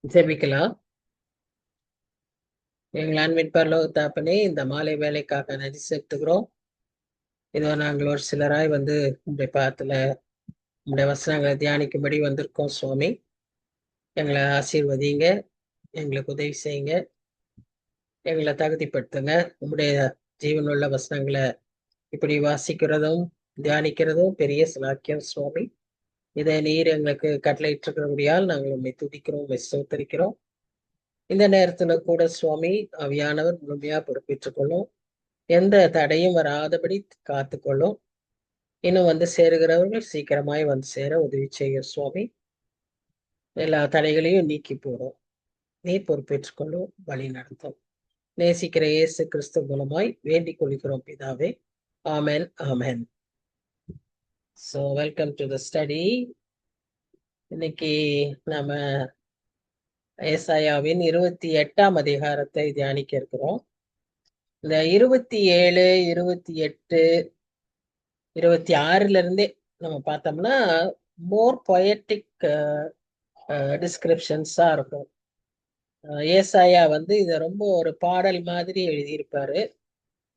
ஜெபிக்கலாம். எங்கள் அன்பின் பரலோக தகப்பனே, இந்த மாலை வேலைக்காக நன்றி செலுத்துகிறோம். இதோ நாங்கள் ஒரு சிலராய் வந்து உம்முடைய பாதத்துல உம்முடைய வசனங்களை தியானிக்கும்படி வந்திருக்கோம் சுவாமி. எங்களை ஆசீர்வதிங்க, எங்களுக்கு உதவி செய்யுங்க, எங்களை தகுதிப்படுத்துங்க. உம்முடைய ஜீவனுள்ள வசனங்களை இப்படி வாசிக்கிறதும் தியானிக்கிறதும் பெரிய சிலாக்கியம் சுவாமி. இதை நீர் எங்களுக்கு கட்டளையிட்டிருக்கிறபடியால் நாங்கள் உம்மை துதிக்கிறோம், உம்மை ஸ்தோத்தரிக்கிறோம். இந்த நேரத்துல கூட சுவாமி ஆவியானவர் முழுமையா பொறுப்பேற்றுக் கொள்ளும். எந்த தடையும் வராதபடி காத்துக்கொள்ளும். இன்னும் வந்து சேருகிறவர்கள் சீக்கிரமாய் வந்து சேர உதவி செய்யும் சுவாமி. எல்லா தடைகளையும் நீக்கி போடும். நீர் பொறுப்பேற்றுக் கொள்ளும், வழி நடத்தும். நேசிக்கிற இயேசு கிறிஸ்து மூலமாய் வேண்டிக் கொள்கிறோம் பிதாவே. Amen, amen. So welcome to the study. இன்னைக்கு நம்ம ஏசாயாவின் 28ஆம் அதிகாரத்தை தியானிக்க இருக்கிறோம். இந்த 27, 28, 26ல இருந்தே நம்ம பார்த்தோம்னா மோர் பொயட்டிக் டிஸ்கிரிப்ஷன்ஸா இருக்கும். ஏசாயா வந்து இதை ரொம்ப ஒரு பாடல் மாதிரி எழுதியிருப்பாரு.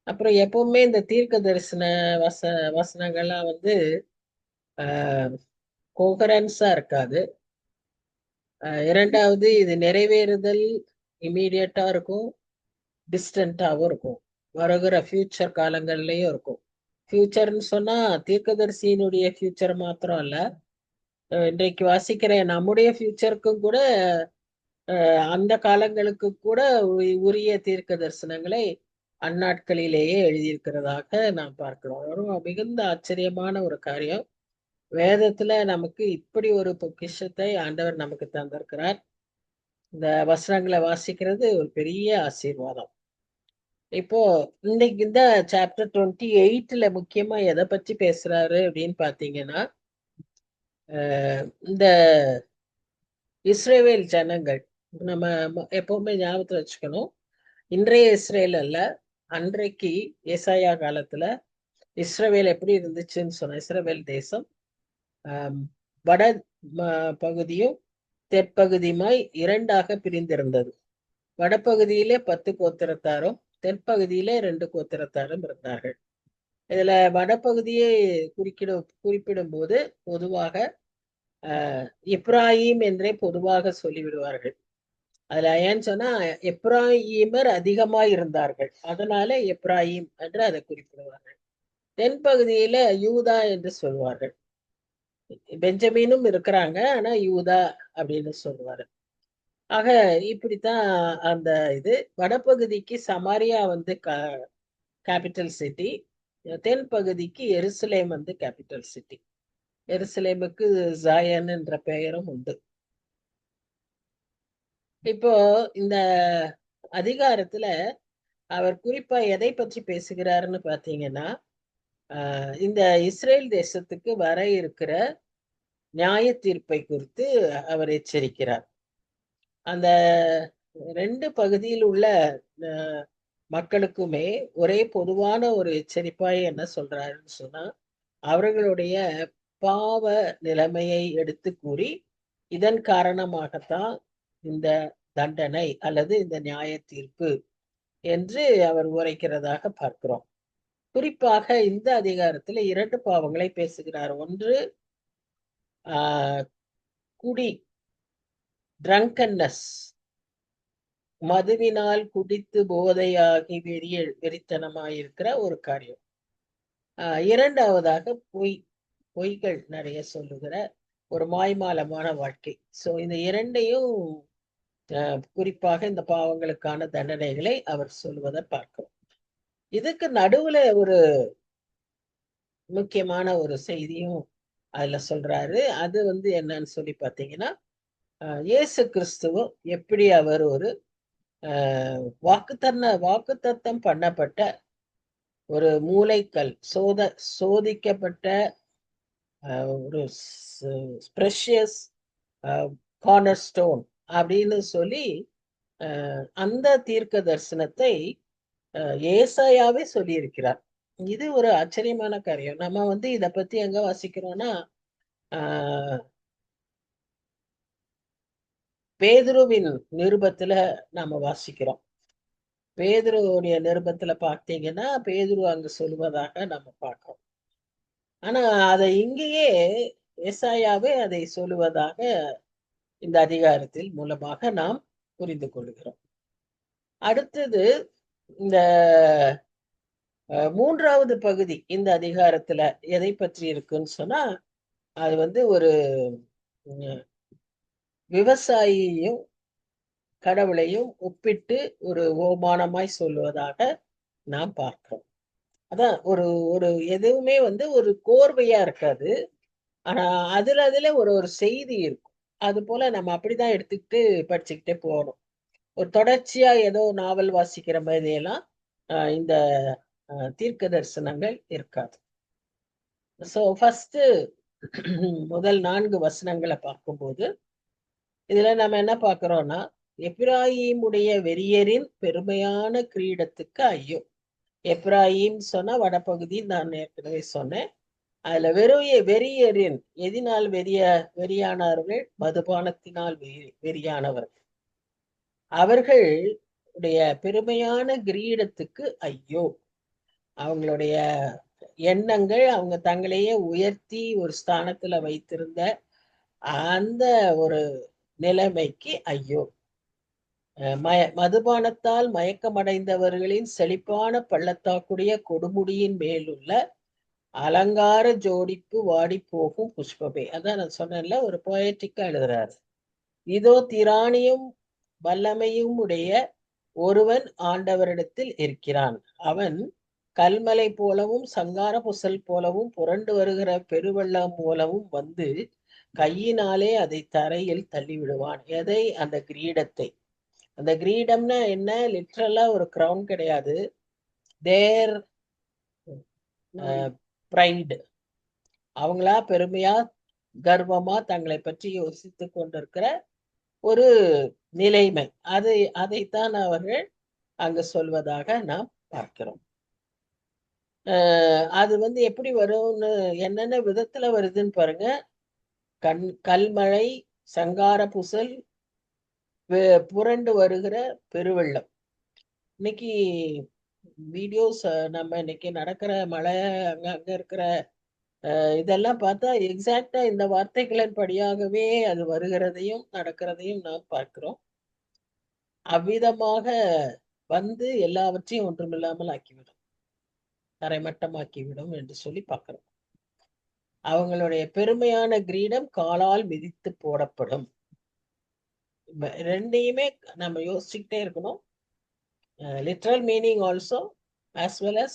அப்புறம் எப்பவுமே இந்த தீர்க்க தரிசன வச வசனங்கள்லாம் வந்து கோகரன்ஸா இருக்காது. இரண்டாவது இது நிறைவேறுதல் இமீடியட்டா இருக்கும், டிஸ்டன்டாவும் இருக்கும், வருகிற ஃபியூச்சர் காலங்கள்லயும் இருக்கும். ஃபியூச்சர்னு சொன்னா தீர்க்கதரிசியினுடைய ஃபியூச்சர் மாத்திரம் அல்ல, இன்றைக்கு வாசிக்கிற நம்முடைய ஃபியூச்சருக்கும் கூட அந்த காலங்களுக்கு கூட உரிய தீர்க்க தரிசனங்களை அந்நாட்களிலேயே எழுதியிருக்கிறதாக நாம் பார்க்கிறோம். ஒரு மிகுந்த ஆச்சரியமான ஒரு காரியம். வேதத்துல நமக்கு இப்படி ஒரு பொக்கிஷத்தை ஆண்டவர் நமக்கு தந்திருக்கிறார். இந்த வசனங்களை வாசிக்கிறது ஒரு பெரிய ஆசீர்வாதம். இப்போ இன்னைக்கு இந்த சாப்டர் 28ல முக்கியமா எதை பற்றி பேசுறாரு அப்படின்னு பாத்தீங்கன்னா, இந்த இஸ்ரேவேல் ஜனங்கள், நம்ம எப்பவுமே ஞாபகத்துல வச்சுக்கணும், இன்றைய இஸ்ரேல் அல்ல, அன்றைக்கு ஏசாயா காலத்துல இஸ்ரவேல் எப்படி இருந்துச்சுன்னு சொன்ன, இஸ்ரவேல் தேசம் வட பகுதியும் தெற்பகுதியுமாய் இரண்டாக பிரிந்திருந்தது. வடபகுதியிலே 10 கோத்திரத்தாரும் தென்பகுதியிலே 2 கோத்திரத்தாரும் இருந்தார்கள். இதுல வடபகுதியை குறிப்பிடும் போது பொதுவாக எப்ராயிம் என்றே பொதுவாக சொல்லிவிடுவார்கள். அதுல ஏன்னு சொன்னா எப்ராயிமர் அதிகமாய் இருந்தார்கள், அதனால எப்ராயிம் என்று அதை குறிப்பிடுவார்கள். தென்பகுதியில யூதா என்று சொல்வார்கள். பெஞ்சமீனும் இருக்கிறாங்க, ஆனா யூதா அப்படின்னு சொல்லுவாரு. ஆக இப்படித்தான் அந்த இது. வடபகுதிக்கு சமாரியா வந்து கேபிட்டல் சிட்டி, தென் பகுதிக்கு எருசலேம் வந்து கேபிட்டல் சிட்டி. எருசலேமுக்கு ஜாயன் என்ற பெயரும் உண்டு. இப்போ இந்த அதிகாரத்துல அவர் குறிப்பா எதை பற்றி பேசுகிறாருன்னு பாத்தீங்கன்னா, இந்த இஸ்ரேல் தேசத்துக்கு வர இருக்கிற நியாய தீர்ப்பை குறித்து அவர் எச்சரிக்கிறார். அந்த 2 பகுதியில் உள்ள மக்களுக்குமே ஒரே பொதுவான ஒரு எச்சரிப்பாய் என்ன சொல்றாருன்னு சொன்னா, அவர்களுடைய பாவ நிலைமையை எடுத்து கூறி, இதன் காரணமாகத்தான் இந்த தண்டனை அல்லது இந்த நியாய தீர்ப்பு என்று அவர் உரைக்கிறதாக பார்க்கிறோம். குறிப்பாக இந்த அதிகாரத்துல 2 பாவங்களை பேசுகிறார். ஒன்று குடி, ட்ரங்கன்னஸ், மதுவினால் குடித்து போதையாகி வெறித்தனமாயிருக்கிற ஒரு காரியம். இரண்டாவதாக பொய்கள் நிறைய சொல்லுகிற ஒரு மாய்மாலமான வாழ்க்கை. சோ இந்த இரண்டையும் குறிப்பாக இந்த பாவங்களுக்கான தண்டனைகளை அவர் சொல்வதை பார்க்கிறோம். இதுக்கு நடுவுல ஒரு முக்கியமான ஒரு செய்தியும் அதுல சொல்றாரு. அது வந்து என்னன்னு சொல்லி பாத்தீங்கன்னா, இயேசு கிறிஸ்துவும் எப்படி அவர் ஒரு வாக்குத்தத்தம் பண்ணப்பட்ட ஒரு மூலைக்கல், சோதிக்கப்பட்ட ஒரு ப்ரெஷியஸ் கார்னர் ஸ்டோன் அப்படின்னு சொல்லி அந்த தீர்க்க தரிசனத்தை ஏசாயாவே சொல்லியிருக்கிறார். இது ஒரு ஆச்சரியமான காரியம். நம்ம வந்து இத பத்தி எங்க வாசிக்கிறோம்னா, பேதுருவின் நிருபத்துல நாம வாசிக்கிறோம். பேதுருவுடைய நிருபத்துல பார்த்தீங்கன்னா பேதுரு அங்கு சொல்வதாக நம்ம பார்க்கிறோம். ஆனா அதை இங்கேயே ஏசாயாவே அதை சொல்லுவதாக இந்த அதிகாரத்தில் மூலமாக நாம் புரிந்து கொள்கிறோம். அடுத்தது இந்த மூன்றாவது பகுதி இந்த அதிகாரத்துல எதை பற்றி இருக்குன்னு சொன்னா, அது வந்து ஒரு விவசாயியையும் கடவுளையும் ஒப்பிட்டு ஒரு ஓமானமாய் சொல்லுவதாக நாம் பார்க்கிறோம். அதான் ஒரு ஒரு எதுவுமே வந்து ஒரு கோர்வையா இருக்காது. ஆனா அதுல ஒரு ஒரு செய்தி இருக்கும். அது போல நம்ம அப்படிதான் எடுத்துக்கிட்டு படிச்சுக்கிட்டே போகணும். ஒரு தொடர்ச்சியா ஏதோ நாவல் வாசிக்கிற மாதிரி எல்லாம் இந்த தீர்க்க தரிசனங்கள் இருக்காது. சோ ஃபர்ஸ்ட் முதல் 4 வசனங்களை பார்க்கும்போது இதுல நம்ம என்ன பார்க்கிறோம்னா, எப்பிராயீமுடைய வெறியரின் பெருமையான கிரீடத்துக்கு ஐயோ. எப்பிராயீம் சொன்னா வடபகுதி, நான் ஏற்கனவே சொன்னேன். அதுல வெறியரின் எதினால் வெறியானார்கள்? மதுபானத்தினால் வெறியானவர்கள். அவர்கள் உடைய பெருமையான கிரீடத்துக்கு ஐயோ. அவங்களுடைய எண்ணங்கள் அவங்க தங்களையே உயர்த்தி ஒரு ஸ்தானத்துல வைத்திருந்த அந்த ஒரு நிலைமைக்கு ஐயோ. மதுபானத்தால் மயக்கமடைந்தவர்களின் செழிப்பான பள்ளத்தாக்குடைய கொடுமுடியின் மேலுள்ள அலங்கார ஜோடிப்பு வாடி போகும் புஷ்பமே. அதான் நான் சொன்னேன்ல, ஒரு போயட்டிக்கா எழுதுறாரு. இதோ திராணியும் வல்லமையும் உடைய ஒருவன் ஆண்டவரிடத்தில் இருக்கிறான். அவன் கல்மலை போலவும் சங்கார புசல் போலவும் புரண்டு வருகிற பெருவெள்ளம் போலவும் வந்து கையினாலே அதை தரையில் தள்ளி விடுவான். எதை? அந்த கிரீடத்தை. அந்த கிரீடம்னா என்ன? லிட்ரலா ஒரு கிரவுன் கிடையாது. தேர் பிரைடு. அவங்களா பெருமையா கர்வமா தங்களை பற்றி யோசித்து கொண்டிருக்கிற ஒரு நிலைமை. அதைத்தான் அவர்கள் அங்கு சொல்வதாக நாம் பார்க்கிறோம். அது வந்து எப்படி வரும்னு என்னென்ன விதத்துல வருதுன்னு பாருங்க. கல்மழை, சங்கார புசல், புரண்டு வருகிற பெருவெள்ளம். இன்னைக்கு வீடியோஸ் நம்ம இன்னைக்கு நடக்கிற மழை, அங்க இருக்கிற இதெல்லாம் பார்த்தா எக்ஸாக்டா இந்த வார்த்தைகளின் படியாகவே அது வருகிறதையும் நடக்கிறதையும் நாம் பார்க்கிறோம். அவ்விதமாக வந்து எல்லாவற்றையும் ஒன்றுமில்லாமல் ஆக்கிவிடும், தரைமட்டமாக்கிவிடும் என்று சொல்லி பார்க்கிறோம். அவங்களுடைய பெருமையான கிரீடம் காலால் மிதித்து போடப்படும். ரெண்டையுமே நம்ம யோசிச்சுக்கிட்டே இருக்கணும். Literal meaning also as well as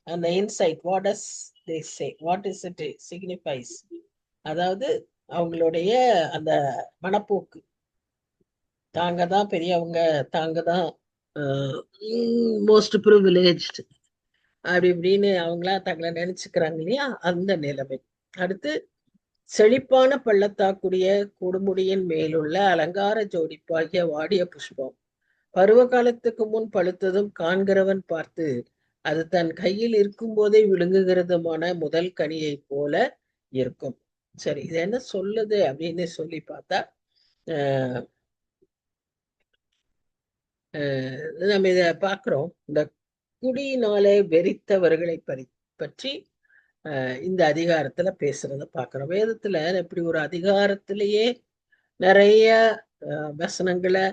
அந்த inside. What does they say, what is it signifies. அதாவது அவங்களுடைய அந்த மனப்போக்கு, தாங்க தான் பெரியவங்க, தாங்க தான் மோஸ்ட் ப்ரிவிலேஜ்டு, அப்படி இப்படின்னு அவங்களா தங்களை நினைச்சுக்கிறாங்க இல்லையா, அந்த நிலைமை. அடுத்து செழிப்பான பள்ளத்தாக்குடைய கொடுமுடியின் மேலுள்ள அலங்கார ஜோடிப்பாகிய வாடிய புஷ்பம் பருவ காலத்துக்கு முன் பழுத்ததும் காண்கிறவன் பார்த்து அது தன் கையில் இருக்கும் போதே விழுங்குகிறதுமான முதல் கனியை போல இருக்கும். சரி, இது என்ன சொல்லுது அப்படின்னு சொல்லி பார்த்தா, நம்ம இத பார்க்கிறோம். இந்த குடியினாலே வெறித்தவர்களை பற்றி இந்த அதிகாரத்துல பேசுறத பார்க்கிறோம். வேதத்துல இப்படி ஒரு அதிகாரத்திலேயே நிறைய வசனங்களை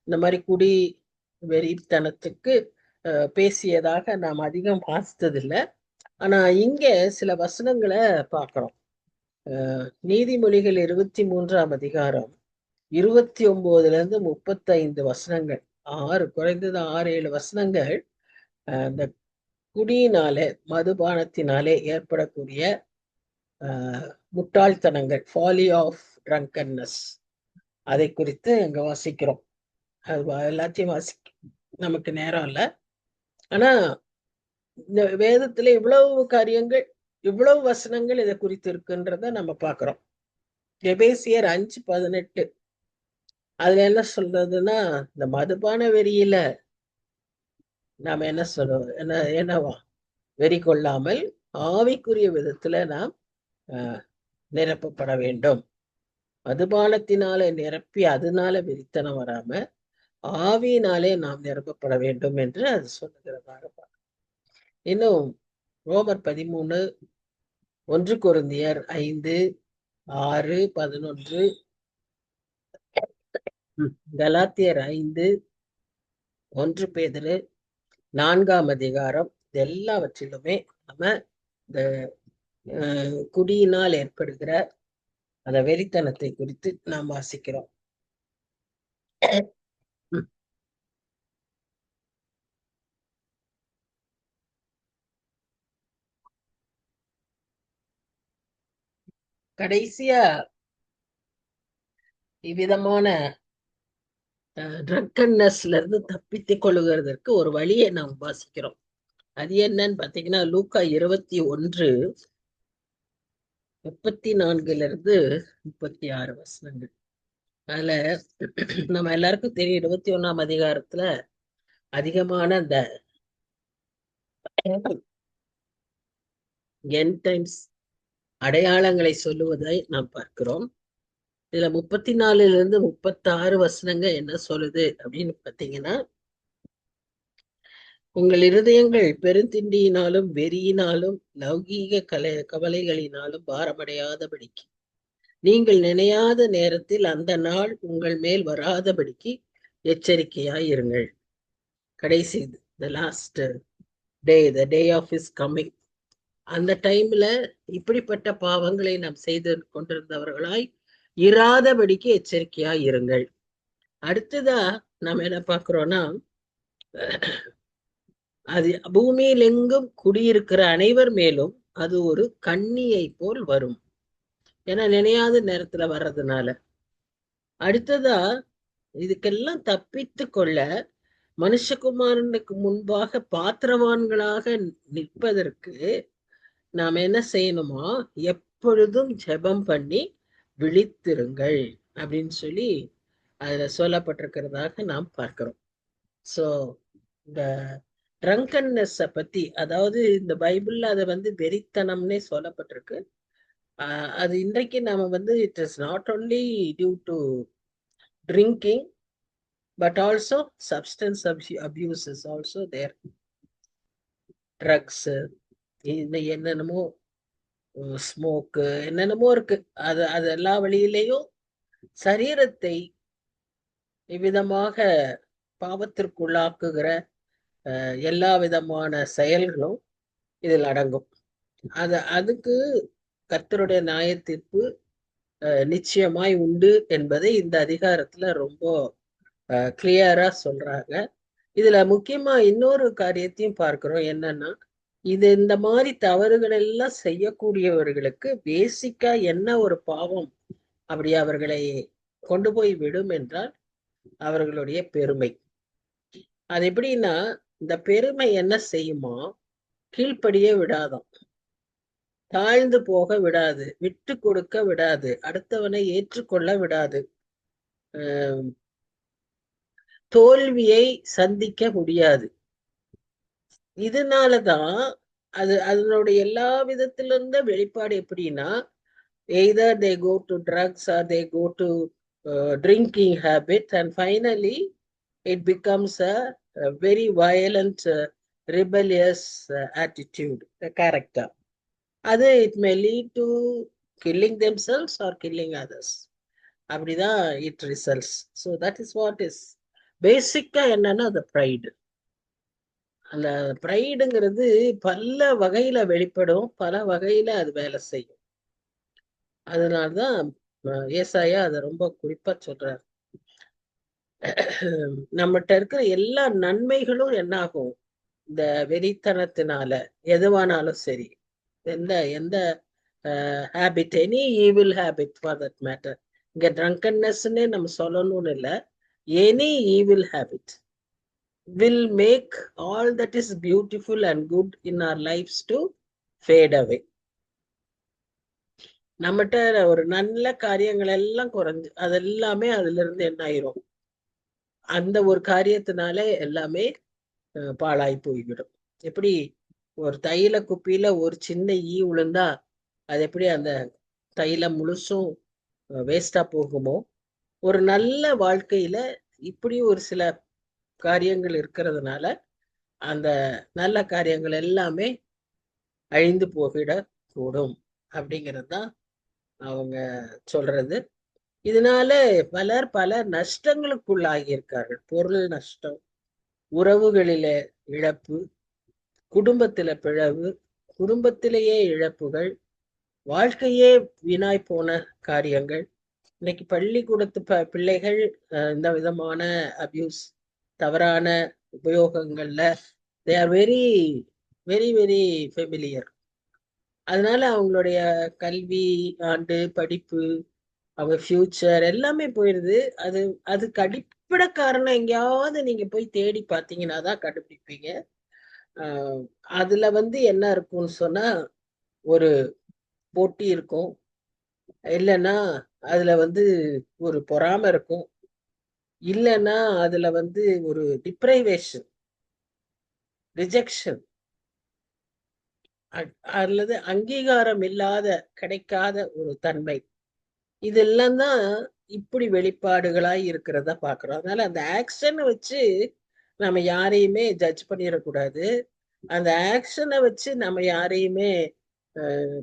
இந்த மாதிரி குடி வெறித்தனத்துக்கு பேசியதாக நாம் அதிகம் பார்த்ததில்லை. ஆனா இங்க சில வசனங்களை பார்க்கிறோம். நீதிமொழிகள் 23ஆம் அதிகாரம் 29 to 35 வசனங்கள், குறைந்தது 6-7 வசனங்கள் இந்த குடியினாலே மதுபானத்தினாலே ஏற்படக்கூடிய முட்டாள்தனங்கள், ஃபாலி ஆஃப் ட்ரங்கன்னஸ், அதை குறித்து அங்க வாசிக்கிறோம். அது எல்லாத்தையும் நமக்கு நேரம் இல்லை. ஆனா இந்த வேதத்துல இவ்வளவு காரியங்கள், இவ்வளவு வசனங்கள் இதை குறித்து இருக்குன்றத நம்ம பார்க்கிறோம். எபேசியர் 5:18 அதுல என்ன சொல்றதுன்னா, இந்த மதுபான வெறியில நாம என்ன சொல்றோம், என்னவா வெறி கொள்ளாமல் ஆவிக்குரிய விதத்துல நாம் நிரப்பப்பட வேண்டும். மதுபானத்தினாலே நிரப்பி அதனால வெறித்தனம் வராம ஆவியினாலே நாம் நிரப்பப்பட வேண்டும் என்று அது சொல்லுகிறதாக பார்க்கிறோம். இன்னும் ரோமர் 13, 1 கொரிந்தியர் 5, 6, 11, கலாத்தியர் 5, 1 பேதுரு 4ஆம் அதிகாரம், இது எல்லாவற்றிலுமே நம்ம இந்த குடியினால் ஏற்படுகிற அந்த வெறித்தனத்தை குறித்து நாம் வாசிக்கிறோம். கடைசியா இவ்விதமான ட்ரக்கன்னஸ்ல இருந்து தப்பித்துக் கொள்ளுகிறதற்கு ஒரு வழியை நாம் வாசிக்கிறோம். அது என்னன்னு பாத்தீங்கன்னா, லூக்கா 21, 34 36 வசனங்கள். அதுல நம்ம எல்லாருக்கும் தெரியும், 21ஆம் அதிகாரத்துல அதிகமான அந்த எண்ட் டைம்ஸ் அடையாளங்களை சொல்லுவதை நாம் பார்க்கிறோம். இதுல 34 36 வசனங்க என்ன சொல்லுது அப்படின்னு பாத்தீங்கன்னா, உங்கள் இருதயங்கள் பெருந்திண்டியினாலும் வெறியினாலும் லௌகீக கவலைகளினாலும் பாரமடையாதபடிக்கு நீங்கள் நினையாத நேரத்தில் அந்த நாள் உங்கள் மேல் வராதபடிக்கு எச்சரிக்கையாய் இருங்கள். கடைசி the last day, the day of his coming, அந்த டைம்ல இப்படிப்பட்ட பாவங்களை நாம் செய்து கொண்டிருந்தவர்களாய் இராதபடிக்கு எச்சரிக்கையாய் இருங்கள். அடுத்ததா நாம் என்ன பார்க்கிறோம்னா, அது பூமியில் எங்கும் குடியிருக்கிற அனைவர் மேலும் அது ஒரு கண்ணியை போல் வரும். ஏன்னா நினையாத நேரத்துல வர்றதுனால. அடுத்ததா இதுக்கெல்லாம் தப்பித்து கொள்ள மனுஷகுமாரனுக்கு முன்பாக பாத்திரவான்களாக நிற்பதற்கு நாம் என்ன செய்யணுமா, எப்பொழுதும் ஜெபம் பண்ணி விழித்திருங்கள் அப்படின்னு சொல்லி அதுல சொல்லப்பட்டிருக்கிறதாக நாம் பார்க்கிறோம். சோ இந்த ட்ரங்கன்னஸ் பத்தி, அதாவது இந்த பைபிள்ல அதை வெறித்தனம்னே சொல்லப்பட்டிருக்கு. அது இன்றைக்கு நாம it is not only due to drinking but also substance abuse is also there. Drugs, என்னென்னமோ ஸ்மோக்கு, என்னென்னமோ இருக்கு. அது எல்லா வழியிலையும் சரீரத்தை இவ்விதமாக பாவத்திற்குள்ளாக்குகிற எல்லா விதமான செயல்களும் இதில் அடங்கும். அதுக்கு கர்த்தருடைய நியாயத்தீர்ப்பு நிச்சயமாய் உண்டு என்பதை இந்த அதிகாரத்துல ரொம்ப கிளியரா சொல்றாங்க. இதுல முக்கியமா இன்னொரு காரியத்தையும் பார்க்கிறோம். என்னன்னா, இந்த மாதிரி தவறுகள் எல்லாம் செய்யக்கூடியவர்களுக்கு பேசிக்கா என்ன ஒரு பாவம் அப்படி அவர்களை கொண்டு போய் விடும் என்றால் அவர்களுடைய பெருமை. அது எப்படின்னா, இந்த பெருமை என்ன செய்யுமா, கீழ்ப்படிய விடாதாம், தாழ்ந்து போக விடாது, விட்டு கொடுக்க விடாது, அடுத்தவனை ஏற்றுக்கொள்ள விடாது, தோல்வியை சந்திக்க முடியாது. இதனாலதான் அதனுடைய எல்லா விதத்திலிருந்த வெளிப்பாடு எப்படின்னா, either they go to drugs or they go to drinking habit, and finally it becomes a very violent rebellious attitude, a character. அது it may lead to killing themselves or killing others. அப்படிதான் it results. So that is what is பேசிக்கா என்னன்னா, the pride. அந்த ப்ரைடுங்கிறது பல வகையில வெளிப்படும், பல வகையில அது வேலை செய்யும். அதனால்தான் ஏசாயா அதை ரொம்ப குறிப்பா சொல்றாரு. நம்மகிட்ட இருக்கிற எல்லா நன்மைகளும் என்ன ஆகும், இந்த வெறித்தனத்தினால எதுவானாலும் சரி, எந்த எந்த habit, any evil habit for that matter, இங்க ட்ரங்கன்னஸ்ன்னே நம்ம சொல்லணும்னு இல்லை, any evil habit will make all that is beautiful and good in our lives to fade away. நம்மகிட்ட ஒரு நல்ல காரியங்கள் எல்லாம் குறைஞ்சு அதெல்லாமே அதுல இருந்து என்ன ஆயிரும், அந்த ஒரு காரியத்தினாலே எல்லாமே பாழாய் போய்விடும். எப்படி ஒரு தைல குப்பியில ஒரு சின்ன ஈ விழுந்தா அது எப்படி அந்த தைலம் முழுசும் வேஸ்டா போகுமோ, ஒரு நல்ல வாழ்க்கையில இப்படி ஒரு சில காரியங்கள் இருக்கிறதுனால அந்த நல்ல காரியங்கள் எல்லாமே அழிந்து போகிடக் கூடும் அப்படிங்கிறது தான் அவங்க சொல்றது. இதனால பலர் பல நஷ்டங்களுக்குள்ளாகி இருக்கார்கள். பொருள் நஷ்டம், உறவுகளில இழப்பு, குடும்பத்தில பிளவு, குடும்பத்திலேயே இழப்புகள், வாழ்க்கையே வீணாய் போன காரியங்கள். இன்னைக்கு பள்ளிக்கூடத்து பிள்ளைகள் இந்த விதமான அபியூஸ், தவறான உபயோகங்கள்ல they are very very very familiar. அதனால அவங்களுடைய கல்வி ஆண்டு, படிப்பு, அவங்க ஃபியூச்சர் எல்லாமே போயிருது. அது அதுக்கு அடிப்படை காரணம் எங்கேயாவது நீங்க போய் தேடி பார்த்தீங்கன்னா தான் கண்டுபிடிப்பீங்க. அ அதுல வந்து என்ன இருக்கும்னு சொன்னா, ஒரு போட்டி இருக்கும். இல்லன்னா, அதுல வந்து ஒரு பொறாம இருக்கும். இல்லன்னா, அதுல வந்து ஒரு டிப்ரைவேஷன், ரிஜெக்ஷன் அல்லது அங்கீகாரம் இல்லாத, கிடைக்காத ஒரு தன்மை. இதெல்லாம் தான் இப்படி வெளிப்பாடுகளாய் இருக்கிறத பார்க்கிறோம். அதனால அந்த ஆக்ஷன வச்சு நம்ம யாரையுமே ஜட்ஜ் பண்ணிறக்கூடாது. அந்த ஆக்ஷன வச்சு நம்ம யாரையுமே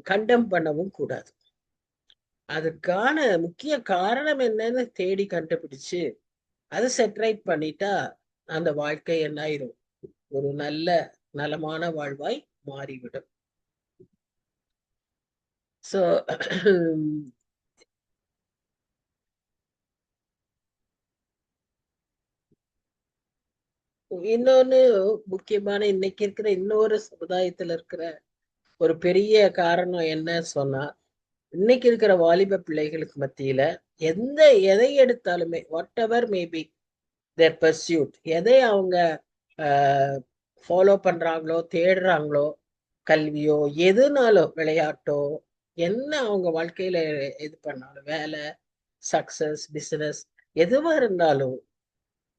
கண்டெம் பண்ணவும் கூடாது. அதுக்கான முக்கிய காரணம் என்னன்னு தேடி கண்டுபிடிச்சு, அத செட்டரைட் பண்ணிட்டா, அந்த வாழ்க்கை என்ன ஆயிரும்? ஒரு நல்ல நலமான வாழ்வாய் மாறிவிடும். ஸோ இன்னொன்னு முக்கியமான இன்னைக்கு இருக்கிற இன்னொரு சமுதாயத்துல இருக்கிற ஒரு பெரிய காரணம் என்ன சொன்னா, இன்னைக்கு இருக்கிற வாலிப பிள்ளைகளுக்கு மத்தியில எந்த எதை எடுத்தாலுமே whatever maybe their pursuit, எதை அவங்க ஃபாலோ பண்றாங்களோ, தேடுறாங்களோ, கல்வியோ, எதுனாலும் விளையாட்டோ, என்ன அவங்க வாழ்க்கையில இது பண்ணாலும் வேலை, சக்சஸ், பிசினஸ் எதுவா இருந்தாலும்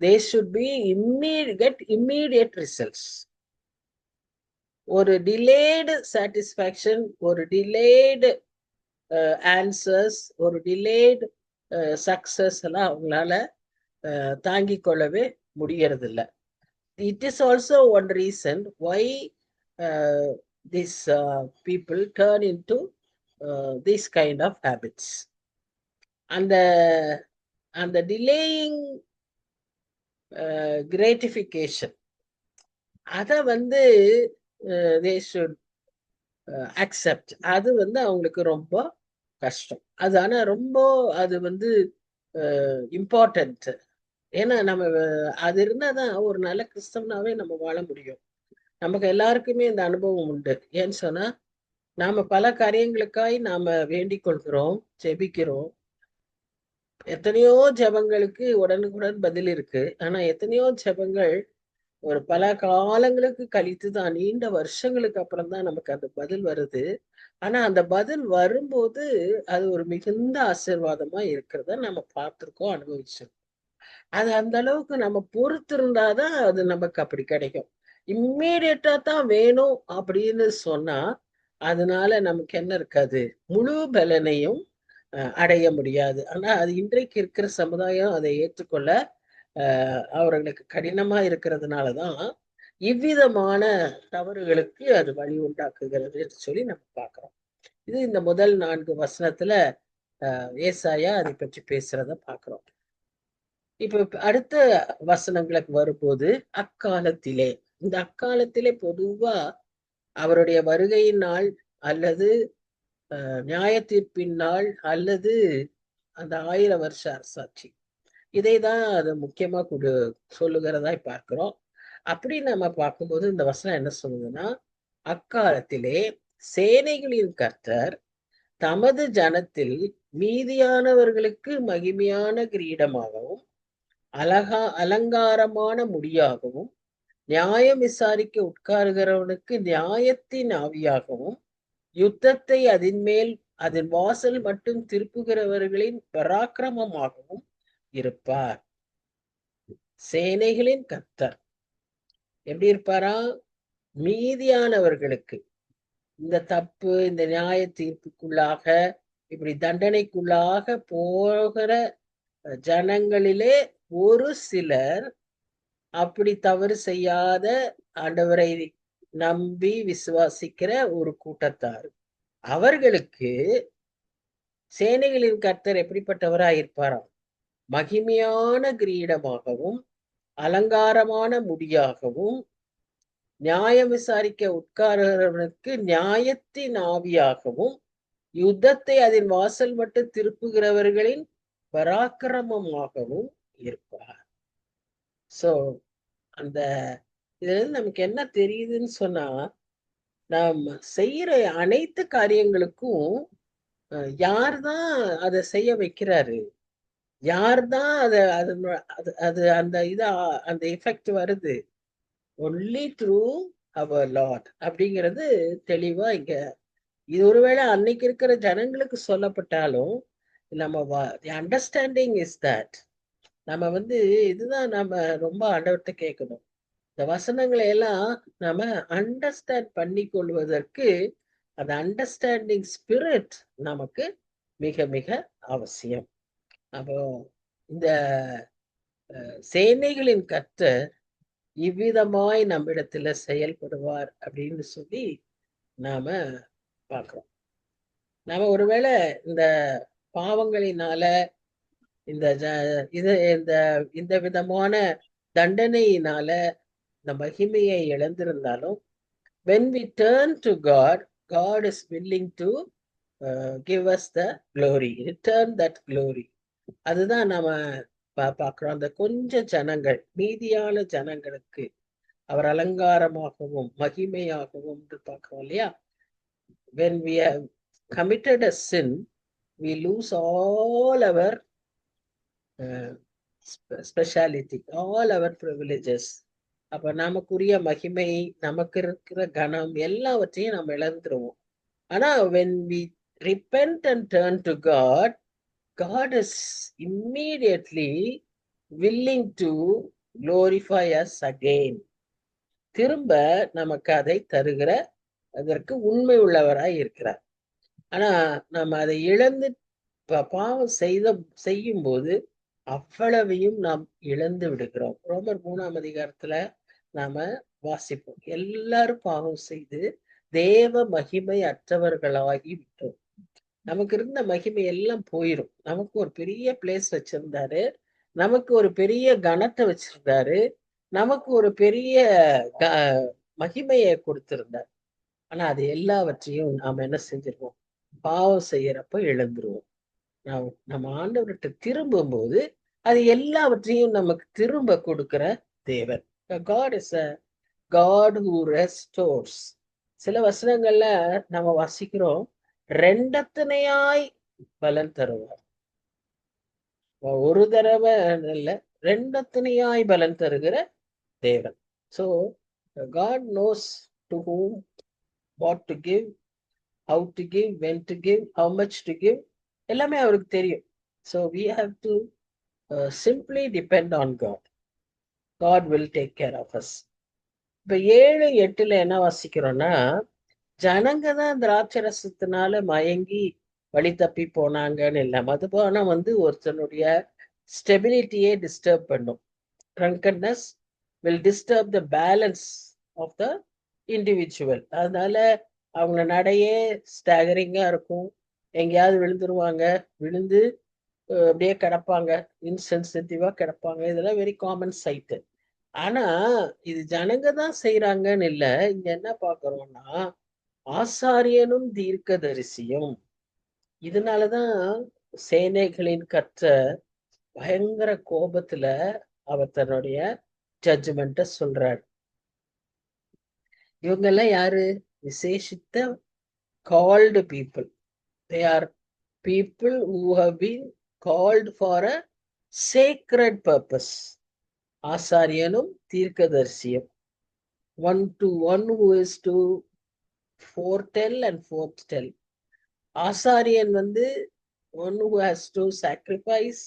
they should be get immediate results. ஒரு டிலேடு சாட்டிஸ்ஃபேக்ஷன், ஒரு டிலேடு ஆன்சர்ஸ், ஒரு டிலேடு சக்சஸ் எல்லாம் அவங்களால தாங்கிக் கொள்ளவே முடியறதில்ல. It is also one reason why these people turn into these kind of habits. அந்த அந்த டிலேயிங் கிரேட்டிஃபிகேஷன் அத வந்து தே ஷுட் அக்செப்ட். அது வந்து அவங்களுக்கு ரொம்ப கஷ்டம். அது ஆனா ரொம்ப அது வந்து இம்பார்ட்டன்ட். ஏன்னா நம்ம அது இருந்தா தான் ஒரு நல்ல கிறிஸ்தவனாவே நம்ம வாழ முடியும். நமக்கு எல்லாருக்குமே இந்த அனுபவம் உண்டு. ஏன்னு சொன்னா, நாம பல காரியங்களுக்காய் நாம வேண்டிக் கொள்கிறோம், ஜெபிக்கிறோம். எத்தனையோ ஜெபங்களுக்கு உடனுக்குடன் பதில் இருக்கு. ஆனா எத்தனையோ ஜெபங்கள் ஒரு பல காலங்களுக்கு கழித்து தான், நீண்ட வருஷங்களுக்கு அப்புறம் தான் நமக்கு அந்த பதில் வருது. ஆனா அந்த பதில் வரும்போது, அது ஒரு மிகுந்த ஆசீர்வாதமா இருக்கிறத நம்ம பார்த்திருக்கோம், அனுபவிச்சிருக்கோம். அது அந்த அளவுக்கு நம்ம பொறுத்திருந்தா தான் அது நமக்கு அப்படி கிடைக்கும். இம்மீடியட்டா தான் வேணும் அப்படின்னு சொன்னா, அதனால நமக்கு என்ன இருக்காது? முழு பலனையும் அடைய முடியாது. ஆனா அது இன்றைக்கு இருக்கிற சமுதாயம் அதை ஏற்றுக்கொள்ள அவர்களுக்கு கடினமா இருக்கிறதுனால தான், இவ்விதமான தவறுகளுக்கு அது வழி உண்டாக்குகிறது என்று சொல்லி நம்ம பார்க்கிறோம். இது இந்த முதல் 4 வசனத்துல ஏசாயா அதை பற்றி பேசுறத பார்க்கிறோம். இப்ப அடுத்த வசனங்களுக்கு வரும்போது, அக்காலத்திலே. இந்த அக்காலத்திலே பொதுவா அவருடைய வருகையின் நாள் அல்லது நியாய தீர்ப்பின் நாள் அல்லது அந்த 1000 வருஷ அரசாட்சி. இதை தான் அது முக்கியமா சொல்லுகிறதாய் பார்க்கிறோம். அப்படி நம்ம பார்க்கும்போது இந்த வசனம் என்ன சொல்லுதுன்னா, அக்காலத்திலே சேனைகளின் கர்த்தர் தமது ஜனத்தில் மீதியானவர்களுக்கு மகிமையான கிரீடமாகவும் அலங்காரமான முடியாகவும், நியாயம் விசாரிக்க உட்காருகிறவனுக்கு நியாயத்தின் ஆவியாகவும், யுத்தத்தை அதின்மேல் அதன் வாசல் மட்டும் திருப்புகிறவர்களின் பராக்கிரமமாகவும் இருப்பார். சேனைகளின் கர்த்தர் எப்படி இருப்பாரா? மீதியானவர்களுக்கு இந்த தப்பு, இந்த நியாய தீர்ப்புக்குள்ளாக இப்படி தண்டனைக்குள்ளாக போகிற ஜனங்களிலே ஒரு சிலர் அப்படி தவறு செய்யாத ஆண்டவரை நம்பி விசுவாசிக்கிற ஒரு கூட்டத்தார். அவர்களுக்கு சேனைகளின் கர்த்தர் எப்படிப்பட்டவராய் இருப்பாராம்? மகிமையான கிரீடமாகவும் அலங்காரமான முடியாகவும் நியாயம் விசாரிக்க உட்காருகிறவனுக்கு நியாயத்தின் ஆவியாகவும் யுத்தத்தை அதன் வாசல் மட்டும் திருப்புகிறவர்களின் பராக்கிரமமாகவும் இருப்பார். சோ அந்த இதுல இருந்து நமக்கு என்ன தெரியுதுன்னு சொன்னா, நாம் செய்யற அனைத்து காரியங்களுக்கும் யார்தான் அதை செய்ய வைக்கிறாரு, யார்தான் அதை அது அது அது அந்த இதா அந்த எஃபெக்ட் வருது, ஒன்லி த்ரூ அவர் லார்ட் அப்படிங்கிறது தெளிவா இங்க. இது ஒருவேளை அன்னைக்கு இருக்கிற ஜனங்களுக்கு சொல்லப்பட்டாலும் நம்ம அண்டர்ஸ்டாண்டிங் இஸ் தட் நம்ம இதுதான் நம்ம ரொம்ப ஆண்டவர்கிட்ட கேட்கணும். இந்த வசனங்களை எல்லாம் நாம அண்டர்ஸ்டாண்ட் பண்ணி கொள்வதற்கு அந்த அண்டர்ஸ்டாண்டிங் ஸ்பிரிட் நமக்கு மிக மிக அவசியம். அப்போ இந்த சேனைகளின் கர்த்தர் இவ்விதமாய் நம்மிடத்துல செயல்படுவார் அப்படின்னு சொல்லி நாம பார்க்கிறோம். நாம ஒருவேளை இந்த பாவங்களினால இந்த இது இந்த விதமான தண்டனையினால இந்த மகிமையை இழந்திருந்தாலும், when we turn to God, God is willing to give us the glory, return that glory. அதுதான் நாம பார்க்கிறோம். அந்த கொஞ்ச ஜனங்கள், மீதியான ஜனங்களுக்கு அவர் அலங்காரமாகவும் மகிமையாகவும் பார்க்கிறோம் இல்லையா? when we have committed a sin, we lose all our speciality, all our privileges. அப்ப நமக்குரிய மகிமை, நமக்கு இருக்கிற கனம் எல்லாவற்றையும் நம்ம இழந்துருவோம். ஆனா when we repent and turn to God, God is immediately willing to glorify us again. திரும்ப நமக்கு அதை தருகிற அதற்கு உண்மை உள்ளவராய் இருக்கிறார். ஆனா நம்ம அதை இழந்து பாவம் செய்யும் போது அவ்வளவையும் நாம் இழந்து விடுகிறோம். ரோமர் 3ஆம் அதிகாரத்துல நாம வாசிப்போம், எல்லாரும் பாவம் செய்து தேவ மகிமை அற்றவர்களாகி விட்டோம். நமக்கு இருந்த மகிமை எல்லாம் போயிரும். நமக்கு ஒரு பெரிய பிளேஸ் வச்சிருந்தாரு, நமக்கு ஒரு பெரிய கனத்தை வச்சிருந்தாரு, நமக்கு ஒரு பெரிய மகிமையை கொடுத்திருந்தார். ஆனா அது எல்லாவற்றையும் நாம என்ன செஞ்சிருவோம்? பாவம் செய்யறப்ப இழந்துருவோம். நம்ம ஆண்டவர்கிட்ட திரும்பும் போது அது எல்லாவற்றையும் நமக்கு திரும்ப கொடுக்கிற தேவன். God is a God who restores. சில வசனங்கள்ல நம்ம வாசிக்கிறோம், ரெண்டத்தனையாய் பலன் தருவார். ஒரு தடவை இல்ல, ரெண்டத்தனையாய் பலன் தருகிற தேவன். So God knows to whom what to give, how to give, when to give, how much to give, எல்லாமே அவருக்கு தெரியும். So we have to simply depend on God. God will take care of us. இப்ப 7:8 என்ன வாசிக்கிறோம்னா, ஜனங்க தான் திராட்சரசத்தினால மயங்கி வழி தப்பி போனாங்கன்னு இல்லை. மதுபானம் ஒருத்தனுடைய ஸ்டெபிலிட்டியே டிஸ்டர்ப் பண்ணும். Drunkenness will disturb the balance of the individual. அதனால அவங்க நடையே ஸ்டாகரிங்கா இருக்கும், எங்கேயாவது விழுந்துருவாங்க, விழுந்து அப்படியே கிடப்பாங்க, இன்சென்சிட்டிவா கிடப்பாங்க. இதெல்லாம் வெரி காமன் சைட்டு. ஆனா இது ஜனங்க தான் செய்யறாங்கன்னு இல்ல. இங்க என்ன பாக்குறோம்னா, ஆசாரியனும் தீர்க்கதரிசியும். இதனாலதான் சேனைகளின் கர்த்தர் பயங்கர கோபத்துல அவர் தன்னுடைய ஜட்ஜ்மெண்ட்ட சொல்றார். இவங்க எல்லாம் யாரு? விசேஷித்த called people. They are people who have been called for a sacred purpose. ஆசாரியனும் தீர்க்கதரிசியும். one who is to foretell and foretell. ஆசாரியன் one who has to sacrifice,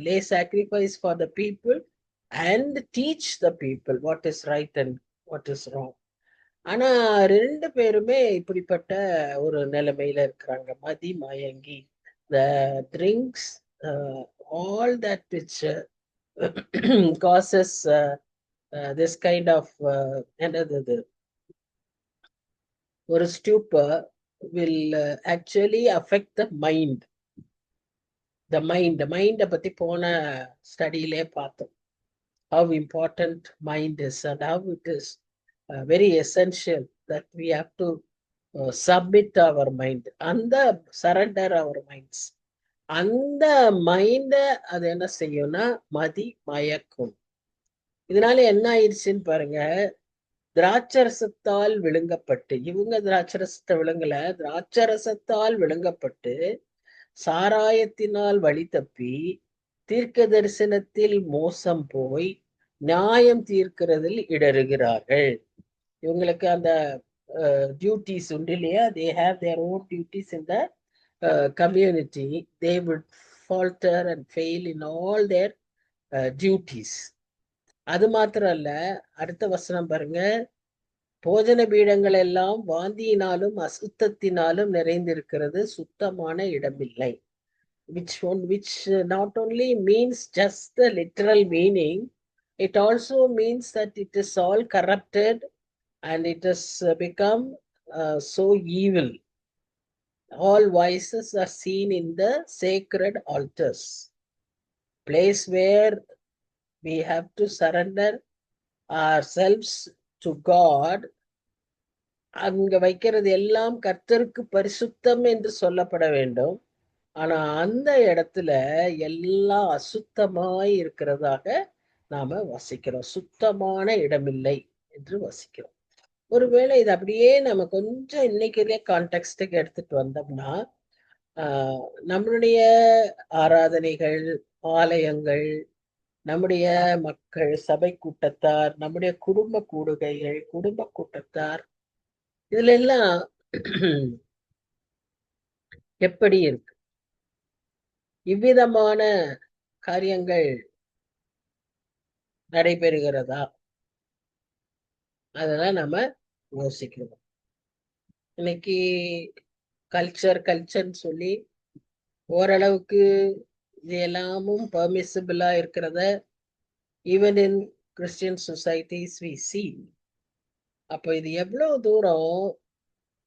lay sacrifice for the people and teach the people what is right and what is wrong. ஆனா 2 பேருமே இப்படிப்பட்ட ஒரு நிலைமையில இருக்கிறாங்க. மதி மயங்கி the drinks all that which causes this kind of என்னது இது ஒரு stupor will actually affect the mind. மைண்டை பத்தி போன ஸ்டடியிலே பார்த்தோம். How important mind is and how it is very essential that we have to submit our mind and surrender our minds. அந்த மைண்ட அது என்ன செய்யும்னா மதி மயக்கும். இதனால என்ன ஆயிடுச்சுன்னு பாருங்க, திராட்சரசத்தால் விழுங்கப்பட்டு, இவங்க திராட்சரசத்தை விழுங்கல, திராட்சரசத்தால் விழுங்கப்பட்டு சாராயத்தினால் வழி தப்பி தீர்க்க தரிசனத்தில் மோசம் போய் நியாயம் தீர்க்கிறதில் இடறுகிறார்கள். இவங்களுக்கு அந்த டியூட்டிஸ் உண்டு இல்லையா, they have their own duties in the community. They would falter and fail in all their duties. அது மாத்திரம் அல்ல, அடுத்த வசனம் பாருங்க, போஜன பீடங்கள் எல்லாம் வாந்தியினாலும் அசுத்தத்தினாலும் நிறைந்திருக்கிறது, சுத்தமான இடமில்லை. which not only means just the literal meaning, it also means that it is all corrupted and it has become so evil. All vices are seen in the sacred altars, place where we have to surrender ourselves to God. அங்க வைக்கிறது எல்லாம் கர்த்தருக்கு பரிசுத்தம் என்று சொல்லப்பட வேண்டும். ஆனா அந்த இடத்துல எல்லாம் அசுத்தமாய் இருக்கிறதாக நாம வசிக்கிறோம். சுத்தமான இடமில்லை என்று வசிக்கிறோம். ஒருவேளை இது அப்படியே நம்ம கொஞ்சம் இன்னைக்கு கான்டெக்ஸ்டுக்கு எடுத்துட்டு வந்தோம்னா, நம்மளுடைய ஆராதனைகள், ஆலயங்கள், நம்முடைய மக்கள், சபை கூட்டத்தார், நம்முடைய குடும்ப கூடுகைகள், குடும்ப கூட்டத்தார், இதுல எல்லாம் எப்படி இருக்கு? இவ்விதமான காரியங்கள் நடைபெறுகிறதா? அதெல்லாம் நம்ம யோசிக்கணும். இன்னைக்கு கல்ச்சர்ன்னு சொல்லி ஓரளவுக்கு இது எல்லாமும் பெர்மிசிபிளா இருக்கிறத even in Christian societies we see. அப்போ இது எவ்வளவு தூரம்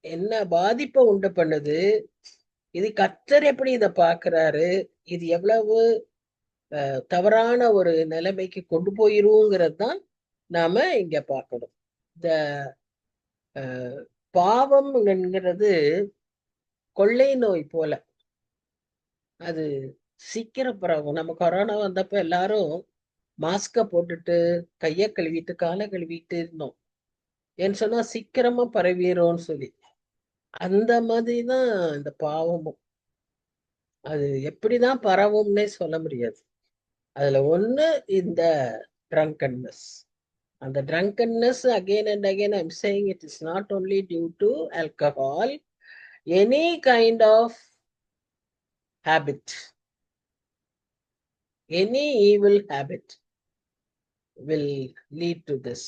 என்ன பாதிப்பை உண்டு பண்ணுது, இது கர்த்தர் எப்படி இதை பார்க்கிறாரு, இது எவ்வளவு தவறான ஒரு நிலைமைக்கு கொண்டு போயிருங்கிறது தான் நாம இங்க பார்க்கணும். இந்த பாவம் என்கிறது கொள்ளை நோய் போல, அது சீக்கிரம் பரவும். நம்ம கொரோனா வந்தப்ப எல்லாரும் மாஸ்க போட்டுட்டு கைய கழுவிட்டு காலை கழுவிட்டு இருந்தோம். ஏன்னு சொன்னா சீக்கிரமா பரவிடும்னு சொல்லி. அந்த மாதிரிதான் இந்த பாவமும். அது எப்படிதான் பரவும்னே சொல்ல முடியாது. அதுல ஒண்ணு இந்த drunkenness. And the drunkenness, again and again I'm saying, it is not only due to alcohol, any kind of habit, any evil habit will lead to this.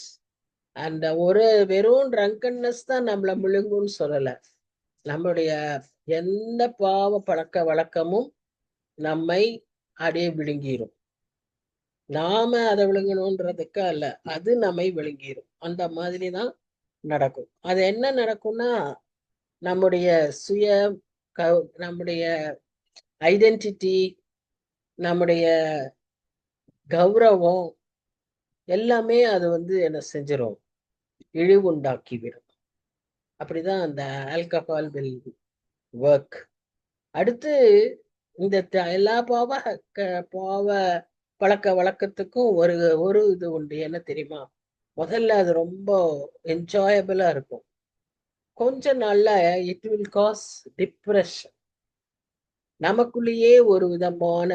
And ஒரு வெறும் drunkenness தான் நம்மள முழுங்குன்னு சொல்லல, நம்முடைய எந்த பாவ பழக்க வழக்கமும் நம்மை அப்படியே விழுங்கிரும். நாம அதை விழுங்கணும்ன்றதுக்கு அல்ல, அது நம்மை விழுங்கிரும். அந்த மாதிரி தான் நடக்கும். அது என்ன நடக்கும்னா, நம்முடைய சுய நம்முடைய ஐடென்டிட்டி, நம்முடைய கௌரவம் எல்லாமே அது வந்து என்ன செஞ்சிடும், இழிவுண்டாக்கிவிடும். அப்படிதான் அந்த ஆல்கஹால் வில் ஒர்க். அடுத்து இந்த எல்லா பாவ பழக்க வழக்கத்துக்கும் ஒரு இது உண்டு. என்ன தெரியுமா? முதல்ல அது ரொம்ப என்ஜாயபிளா இருக்கும். கொஞ்ச நாள்ல இட் வில் காஸ் டிப்ரெஷன். நமக்குள்ளேயே ஒரு விதமான,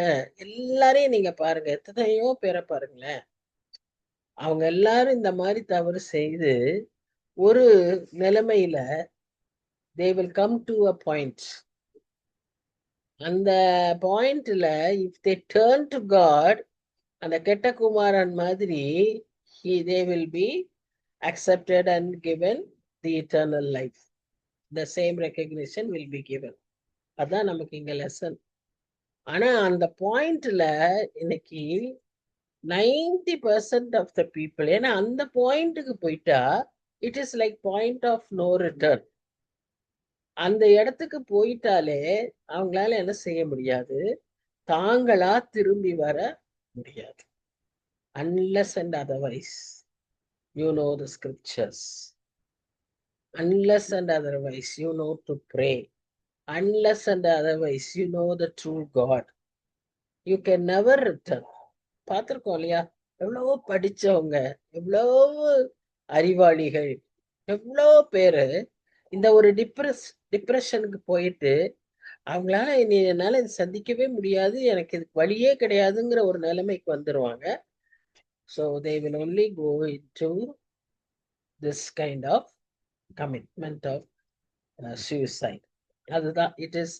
எல்லாரையும் நீங்க பாருங்க, எத்தனையோ பேரை பாருங்களேன், அவங்க எல்லாரும் இந்த மாதிரி தவறு செய்து ஒரு நிலைமையில they will come to a point. அந்த பாயிண்ட்ல if they turn to God, அந்த கெட்ட குமாரன் மாதிரி they will be accepted and given the eternal life. The same recognition will be given. அதான் நமக்கு இங்க லெசன். ஆனா அந்த பாயிண்ட்ல இன்னைக்கு 90% ஆஃப் த பீப்புள், ஏன்னா அந்த பாயிண்ட்டுக்கு போயிட்டா it is like point of no return. அந்த இடத்துக்கு போயிட்டாலே அவங்களால என்ன செய்ய முடியாது, தாங்களா திரும்பி வர முடியாது. Unless and otherwise you know the scriptures, unless and otherwise you know to pray, unless and otherwise you know the true God, you can never return. பார்த்திருக்கோம் இல்லையா? எவ்வளவோ படிச்சவங்க, எவ்வளவோ அறிவாளிகள், எவ்வளோ பேரு இந்த ஒரு டிப்ரெஷனுக்கு போயிட்டு அவங்களால என்னால இது சந்திக்கவே முடியாது, எனக்கு இதுக்கு வழியே கிடையாதுங்கிற ஒரு நிலைமைக்கு வந்துருவாங்க. So they will only go into this kind of commitment of suicide. அதுதான் இட் இஸ்.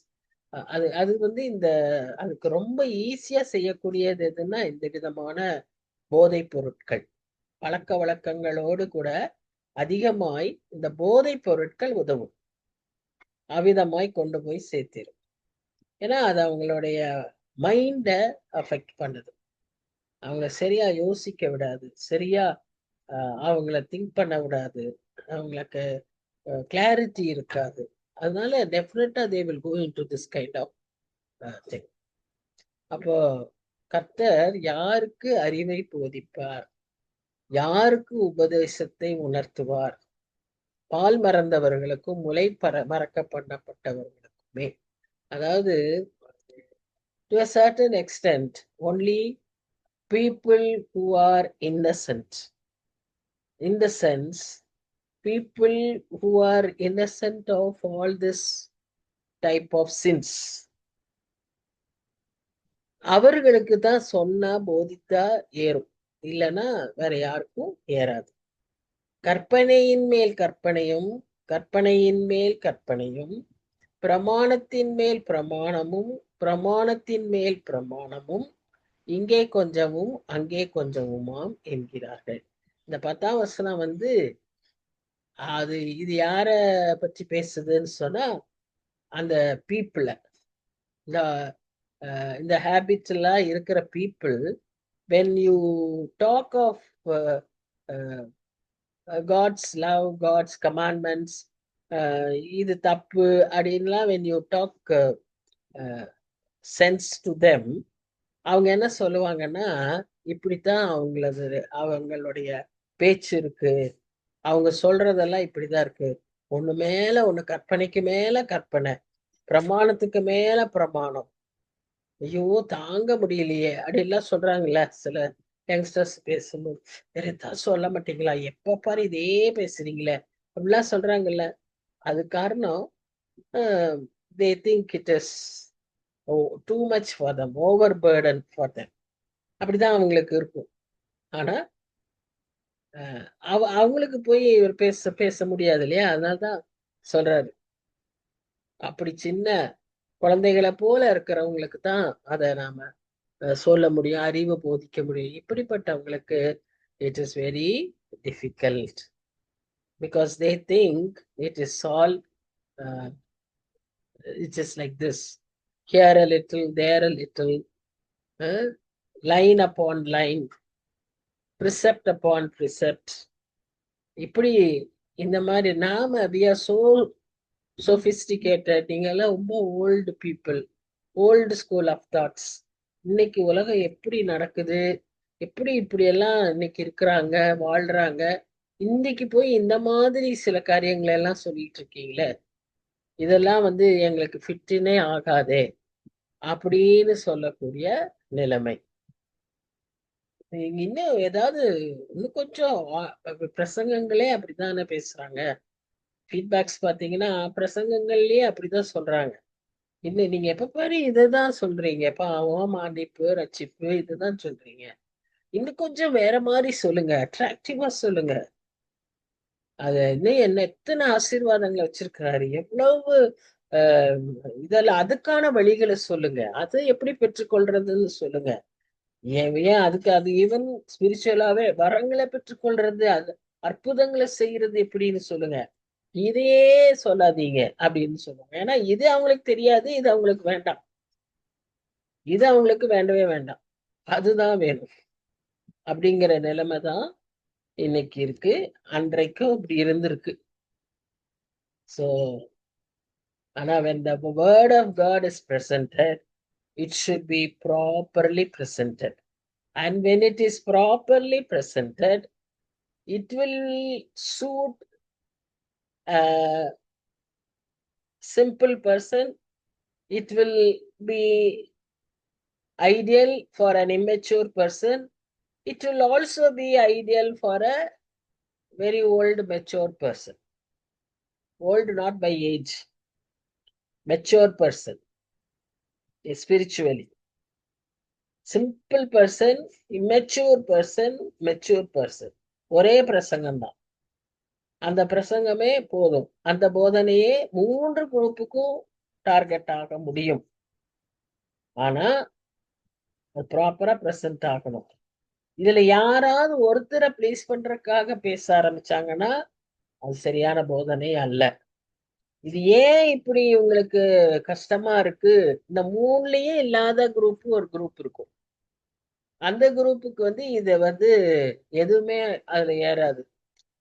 அது அது வந்து இந்த அதுக்கு ரொம்ப ஈஸியா செய்யக்கூடியது எதுன்னா இந்த விதமான போதைப் பொருட்கள், பழக்க வழக்கங்களோடு கூட அதிகமாய் இந்த போதைப் பொருட்கள் உதவும், அவிதமாய் கொண்டு போய் சேர்த்திரும். ஏன்னா அது அவங்களுடைய மைண்டை அஃபெக்ட் பண்ணுது, அவங்கள சரியா யோசிக்க விடாது, சரியா அவங்கள திங்க் பண்ண விடாது, அவங்களுக்கு கிளாரிட்டி இருக்காது. அதனால டெஃபினட்டா they will go into this kind of thing. அப்போ கர்த்தர் யாருக்கு அறிவை போதிப்பார், யாருக்கு உபதேசத்தை உணர்த்துவார்? பால் மறந்தவர்களுக்கும் மறக்க பண்ணப்பட்டவர்களுக்குமே. அதாவது to a certain extent only people who are innocent, in the sense people who are innocent of all this type of sins, அவர்களுக்கு தான் சொன்னா போதித்தா ஏறும், இல்லைன்னா வேற யாருக்கும் ஏறாது. கற்பனையின் மேல் கற்பனையும், கற்பனையின் மேல் கற்பனையும், பிரமாணத்தின் மேல் பிரமாணமும், பிரமாணத்தின் மேல் பிரமாணமும், இங்கே கொஞ்சமும் அங்கே கொஞ்சமுமாம் என்கிறார்கள். இந்த 10ஆம் வசனம் வந்து அது இது யார பற்றி பேசுதுன்னு சொன்னா அந்த பீப்புள, இந்த ஹேபிட்ஸ் எல்லாம் இருக்கிற people. when you talk of God's love, God's commandments, இது தப்பு அப்படின்லாம் when you talk sense to them, அவங்க என்ன சொல்லுவாங்கன்னா இப்படித்தான் அவங்களுடைய பேச்சு இருக்கு, அவங்க சொல்றதெல்லாம் இப்படிதான் இருக்கு, ஒண்ணு மேல ஒண்ணு, கற்பனைக்கு மேல கற்பனை, பிரமாணத்துக்கு மேல பிரமாணம், ஐயோ தாங்க முடியலையே அப்படின்லாம் சொல்றாங்கல்ல சில யங்ஸ்டர்ஸ் பேசும்போது. வேற ஏதாவது சொல்ல மாட்டீங்களா, எப்ப பாரு இதே பேசுறீங்களே அப்படிலாம் சொல்றாங்கல்ல. அது காரணம் they think it is too much for them, over burden for them. அப்படிதான் அவங்களுக்கு இருக்கும். ஆனா அவங்களுக்கு போய் இவர் பேச முடியாது இல்லையா? அதனால்தான் சொல்றாரு, அப்படி சின்ன குழந்தைகளை போல இருக்கிறவங்களுக்கு தான் அதை நாம சொல்ல முடியும், அறிவை போதிக்க முடியும். இப்படிப்பட்டவங்களுக்கு it is very difficult because they think it is all it's just like this, here a little, there a little, line upon line, precept upon precept. இப்படி இந்த மாதிரி நாம we are so sophisticated. நீங்க எல்லாம் ரொம்ப old people, old school of thoughts. இன்னைக்கு உலகம் எப்படி நடக்குது, எப்படி இப்படி எல்லாம் இன்னைக்கு இருக்கிறாங்க, வாழ்றாங்க, இன்னைக்கு போய் இந்த மாதிரி சில காரியங்களை எல்லாம் சொல்லிட்டு இருக்கீங்களே, இதெல்லாம் வந்து எங்களுக்கு ஃபிட்டினே ஆகாதே அப்படின்னு சொல்லக்கூடிய நிலைமை. இன்னும் ஏதாவது இன்னும் கொஞ்சம் பிரசங்கங்களே அப்படித்தானே பேசுறாங்க. ஃபீட்பேக்ஸ் பாத்தீங்கன்னா பிரசங்கங்கள்லயே அப்படிதான் சொல்றாங்க. இன்னும் நீங்க எப்ப பாரு இதுதான் சொல்றீங்க, பாவம், மன்னிப்பு, ரட்சிப்பு, இதுதான் சொல்றீங்க. இன்னும் கொஞ்சம் வேற மாதிரி சொல்லுங்க, அட்ராக்டிவா சொல்லுங்க. அது இன்னும் என்ன எத்தனை ஆசீர்வாதங்களை வச்சிருக்கிறாரு, எவ்வளவு இதெல்லாம், அதுக்கான வழிகளை சொல்லுங்க, அதை எப்படி பெற்றுக்கொள்றதுன்னு சொல்லுங்க. ஏன் அதுக்கு அது ஈவன் ஸ்பிரிச்சுவலாவே வரங்களை பெற்றுக்கொள்றது, அது அற்புதங்களை செய்யறது எப்படின்னு சொல்லுங்க. இதையே சொல்லாதீங்க அப்படின்னு சொல்லுவாங்க. ஏன்னா இது அவங்களுக்கு தெரியாது, இது அவங்களுக்கு வேண்டாம், இது அவங்களுக்கு வேண்டவே வேண்டாம், அதுதான் வேணும் அப்படிங்கிற நிலைமை தான் இன்னைக்கு இருக்கு. அன்றைக்கும் அப்படி இருந்திருக்கு. ஸோ ஆனா when the word of God is presented, it should be properly presented. And when it is properly presented, it will suit a simple person. It will be ideal for an immature person. It will also be ideal for a very old, mature person. Old not by age, mature person, spiritually. Simple person, immature person, mature person. ஒரே பிரசங்கம் தான். அந்த பிரசங்கமே போதும். அந்த போதனையே 3 குரூப்புக்கும் target ஆக முடியும். ஆனா ப்ராப்பரா பிரசன்ட் ஆகணும். இதுல யாராவது ஒருத்தரை பிளேஸ் பண்றதுக்காக பேச ஆரம்பிச்சாங்கன்னா அது சரியான போதனை அல்ல. இது ஏன் இப்படி உங்களுக்கு கஷ்டமா இருக்கு? இந்த 3லயே இல்லாத குரூப் ஒரு குரூப் இருக்கும். அந்த குரூப்புக்கு இத எதுவுமே அதுல ஏறாது.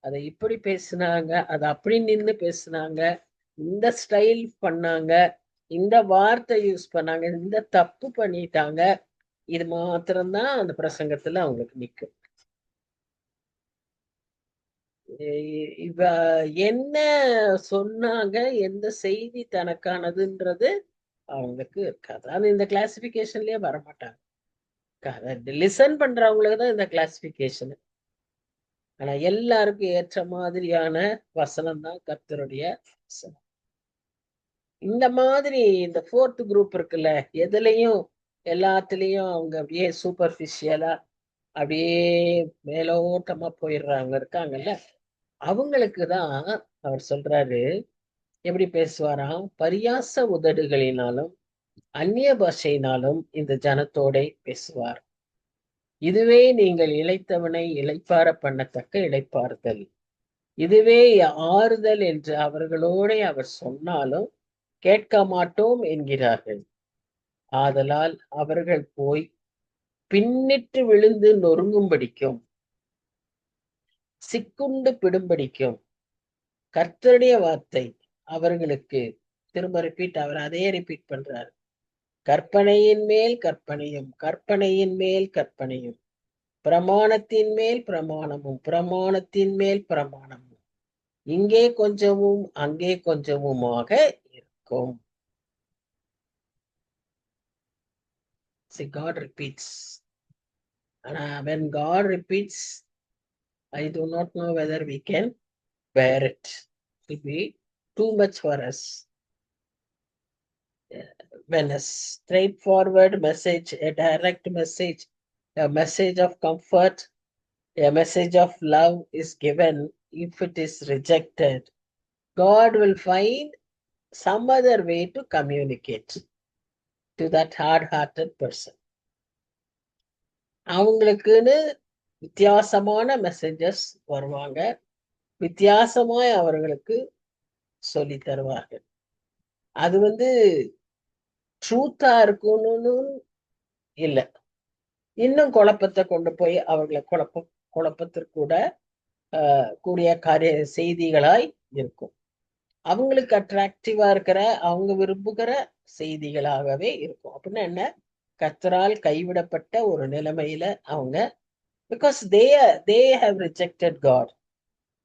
அதை இப்படி பேசுனாங்க, அது அப்படி நின்னு பேசுனாங்க, இந்த ஸ்டைல் பண்ணாங்க, இந்த வார்த்தை யூஸ் பண்ணாங்க, இந்த தப்பு பண்ணிட்டாங்க. இது மாத்திரம்தான் அந்த பிரசங்கத்துல அவங்களுக்கு நிக்கும். இவ என்ன சொன்னாங்க, எந்த செய்தி தனக்கானதுன்றது அவங்களுக்கு இருக்காது. அது இந்த கிளாசிபிகேஷன்லயே வரமாட்டாங்க. லிசன் பண்றவங்களுக்கு தான் இந்த கிளாசிபிகேஷன். ஆனா எல்லாருக்கும் ஏற்ற மாதிரியான வசனம் தான் கர்த்தருடைய வசனம். இந்த மாதிரி இந்த ஃபோர்த் குரூப் இருக்குல்ல, எதுலயும் எல்லாத்துலயும் அவங்க அப்படியே சூப்பர்ஃபிஷியலா அப்படியே மேலோட்டமா போயிடுறாங்க இருக்காங்கல்ல, அவங்களுக்கு தான் அவர் சொல்றாரு, எப்படி பேசுவாராம், பரியாச உதடுகளினாலும் அந்நிய பாஷையினாலும் இந்த ஜனத்தோட பேசுவார். இதுவே நீங்கள் இளைத்தவனை இளைப்பார பண்ணத்தக்க இளைப்பாறுதல். இதுவே ஆறுதல் என்று அவர்களோட அவர் சொன்னாலும் கேட்க மாட்டோம் என்கிறார்கள். ஆதலால் அவர்கள் போய் பின்னிட்டு விழுந்து நொறுங்கும்படிக்கும் சிக்குண்டு பிடும்படிக்கும் கர்த்தருடைய வார்த்தை அவர்களுக்கு திரும்ப அவர் அதையே ரிப்பீட் பண்றார். கற்பனையின் மேல் கற்பனையும், கற்பனையின் மேல் கற்பனையும், பிரமாணத்தின் மேல் பிரமாணமும், பிரமாணத்தின் மேல் பிரமாணமும், இங்கே கொஞ்சமும் அங்கே கொஞ்சமுமாக இருக்கும். See, God repeats. And when God repeats, I do not know whether we can bear it. It will be too much for us. When a straightforward message, a direct message, a message of comfort, a message of love is given, if it is rejected, God will find some other way to communicate to that hard-hearted person. அவங்களுக்குன்னு வித்தியாசமான messages வருவாங்க, வித்தியாசமாய் அவர்களுக்கு சொல்லி தருவார்கள். அது ட்ரூத்தா இருக்கணும்னு இல்லை, இன்னும் குழப்பத்தை கொண்டு போய் அவர்களை குழப்பத்திற்கூட கூடிய காரிய செய்திகளாய் இருக்கும். அவங்களுக்கு அட்ராக்டிவா இருக்கிற, அவங்க விரும்புகிற செய்திகளாகவே இருக்கும். அப்படின்னா என்ன, கர்த்தரால் கைவிடப்பட்ட ஒரு நிலைமையில அவங்க, because they have rejected God,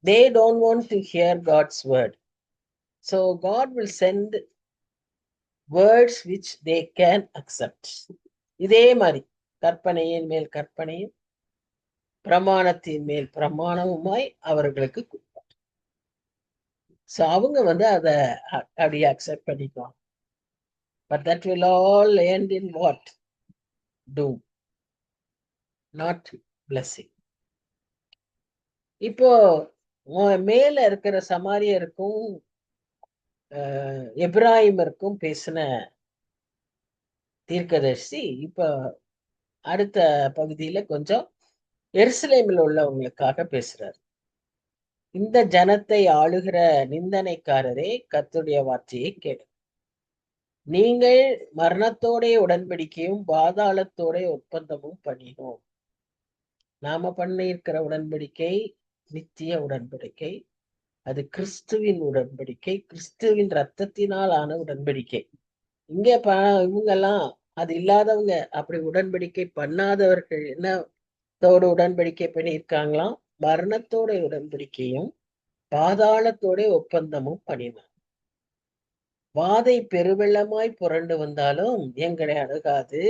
they don't want to hear God's word, so God will send words which they can accept. இதே மாதிரி கற்பனையின் மேல் கற்பனையும் பிரமாணத்தின் மேல் பிரமாணமுமாய் அவர்களுக்கு கொடுப்பார். சோ அவங்க அதை அப்படியே அக்செப்ட் பண்ணிக்குவாங்க. But that will all end in what? Doom, not blessing. இப்போ மேல இருக்கிற சமாரியருக்கும் எப்ராஹிமருக்கும் பேசின தீர்க்கதரிசி இப்ப அடுத்த பகுதியில கொஞ்சம் எருசலேமில் உள்ளவங்களுக்காக பேசுறாரு. இந்த ஜனத்தை ஆளுகிற நிந்தனைக்காரரே, கர்த்தருடைய வார்த்தையை கேளு. நீங்கள் மரணத்தோட உடன்படிக்கையும் பாதாளத்தோட ஒப்பந்தமும் பண்ணினோம். நாம பண்ணியிருக்கிற உடன்படிக்கை நித்திய உடன்படிக்கை. அது கிறிஸ்துவின் உடன்படிக்கை, கிறிஸ்துவின் ரத்தத்தினால் ஆன உடன்படிக்கை. இங்க இவங்கெல்லாம் அது இல்லாதவங்க, அப்படி உடன்படிக்கை பண்ணாதவர்கள் என்னத்தோட உடன்படிக்கை பண்ணியிருக்காங்களாம்? மரணத்தோட உடன்படிக்கையும் பாதாளத்தோட ஒப்பந்தமும் பண்ணினார். வாதை பெருவெள்ளமாய் புரண்டு வந்தாலும் எங்களை அணுகாது.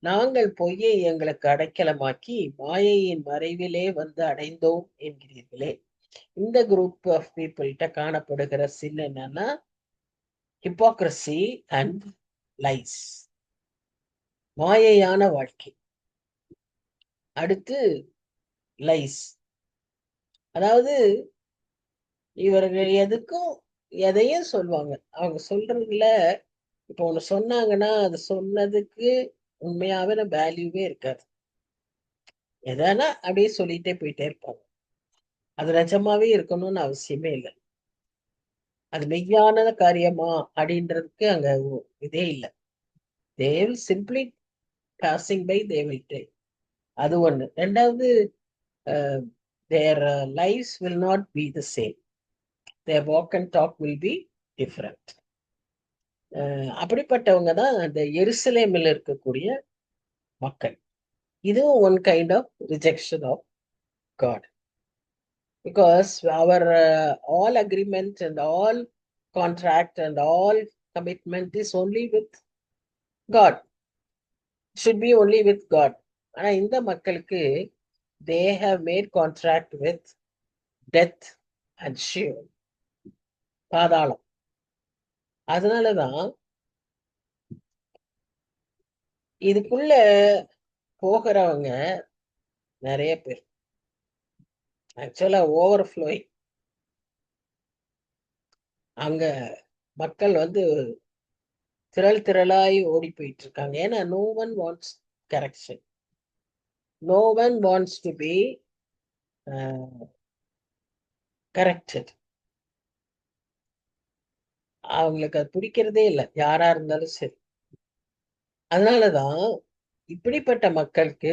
நாங்கள் பொய்யை எங்களுக்கு அடைக்கலமாக்கி மாயையின் மறைவிலே வந்து அடைந்தோம் என்கிறீர்களே. இந்த குரூப் ஆஃப் பீப்புள்கிட்ட காணப்படுகிற சின் என்னன்னா ஹிப்போக்ரசி அண்ட் லைஸ், மாயையான வாழ்க்கை. அடுத்து லைஸ், அதாவது இவர்கள் எதுக்கும் எதையும் சொல்லுவாங்க. அவங்க சொல்றதுல இப்போ ஒண்ணு சொன்னாங்கன்னா அது சொன்னதுக்கு உண்மையாவே வேல்யூவே இருக்காது. எதனா அப்படியே சொல்லிட்டே போயிட்டே இருப்பாங்க. அது நிஜமாவே இருக்கணும்னு அவசியமே இல்லை. அது மெய்யான காரியமா அப்படின்றதுக்கு அங்க இதே இல்லை. they will simply passing by, they will take. அது ஒண்ணு. ரெண்டாவது, their lives will not be the same. their walk and talk will be different. அப்படிப்பட்டவங்க தான் அந்த எருசலேமில் இருக்கக்கூடிய மக்கள். இதுவும் one kind of rejection of God. Because our all agreement and all contract and all commitment is only with God. Should be only with God. ஆனா இந்த மக்களுக்கு they have made contract with death and Sheol, பாதாளம். அதனாலதான் இதுக்குள்ள போகிறவங்க நிறைய பேர் ஆக்சுவலா ஓவர்ஃப்ளோயிங். அங்க மக்கள் திரள் திரளாய் ஓடி போயிட்டு இருக்காங்க. ஏன்னா no one wants correction, no one wants to be corrected. அவங்களுக்கு அது பிடிக்கிறதே இல்லை, யாரா இருந்தாலும் சரி. அதனாலதான் இப்படிப்பட்ட மக்களுக்கு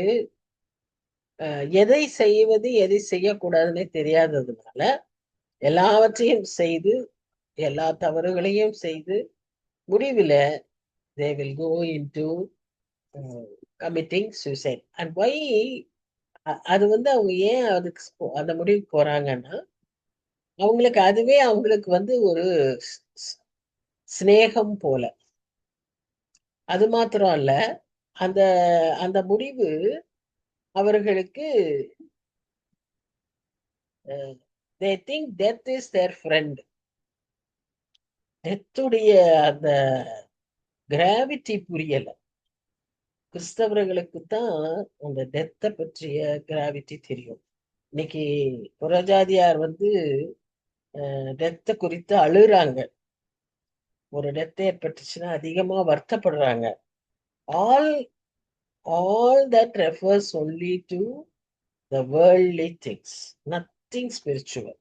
எதை செய்வது எதை செய்யக்கூடாதுன்னே தெரியாததுனால எல்லாவற்றையும் செய்து எல்லா தவறுகளையும் செய்து முடிவில் they will go into committing suicide. And why அது அவங்க ஏன் அதுக்கு அந்த முடிவுக்கு போறாங்கன்னா அவங்களுக்கு அதுவே அவங்களுக்கு ஒரு சிநேகம் போல. அது மாத்திரம் அல்ல, அந்த அந்த முடிவு அவர்களுக்கு they think death is their friend. டெத்துடைய அந்த கிராவிட்டி புரியல. கிறிஸ்தவர்களுக்கு தான் அந்த டெத்தை பற்றிய கிராவிட்டி தெரியும். இன்னைக்கு புறஜாதியார் டெத்தை குறித்து அழுறாங்க. ஒரு டெத் ஏற்பட்டுச்சுன்னா அதிகமா வருத்தப்படுறாங்க. All all that refers only to the worldly things, nothing spiritual.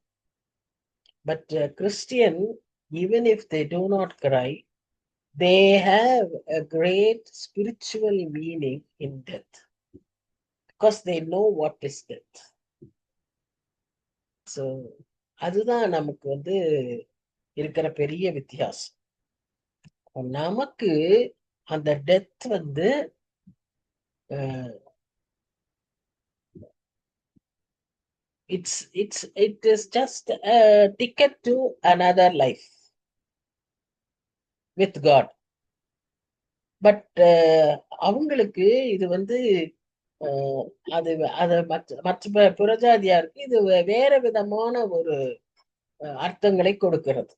But Christian, even if they do not cry, they have a great spiritual meaning in death because they know what is death. So அதுதான் நமக்கு இருக்கிற பெரிய வித்தியாசம். நமக்கு அந்த death it is just a ticket to another life with God. But அவங்களுக்கு இது அது அது மற்ற புறஜாதியாருக்கு இது வேற விதமான ஒரு அர்த்தங்களை கொடுக்கிறது.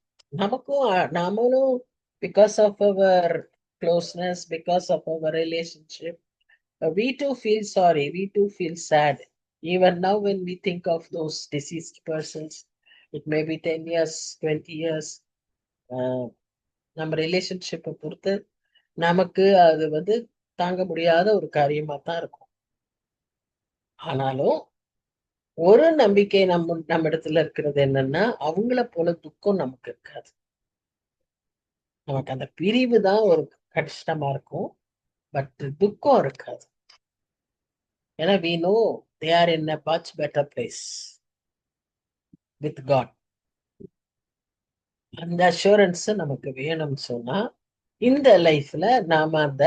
நாமளும் because of our closeness, because of our relationship, we too feel sorry, we too feel sad. Even now when we think of those deceased persons, it may be 10 years, 20 years, நம்ம ரிலேஷன்ஷிப்பை பொறுத்து நமக்கு அது தாங்க முடியாத ஒரு காரியமா தான் இருக்கும். ஆனாலும் ஒரு நம்பிக்கை நம்ம இடத்துல இருக்கிறது என்னன்னா, அவங்கள போல துக்கம் நமக்கு இருக்காது. நமக்கு அந்த பிரிவு தான் ஒரு கஷ்டமா இருக்கும். பட் துக்கம் இருக்காது. ஏன்னா we know they are in a much better place with God. அந்த அஷூரன்ஸ் நமக்கு வேணும்னு சொன்னா இந்த லைஃப்ல நாம அந்த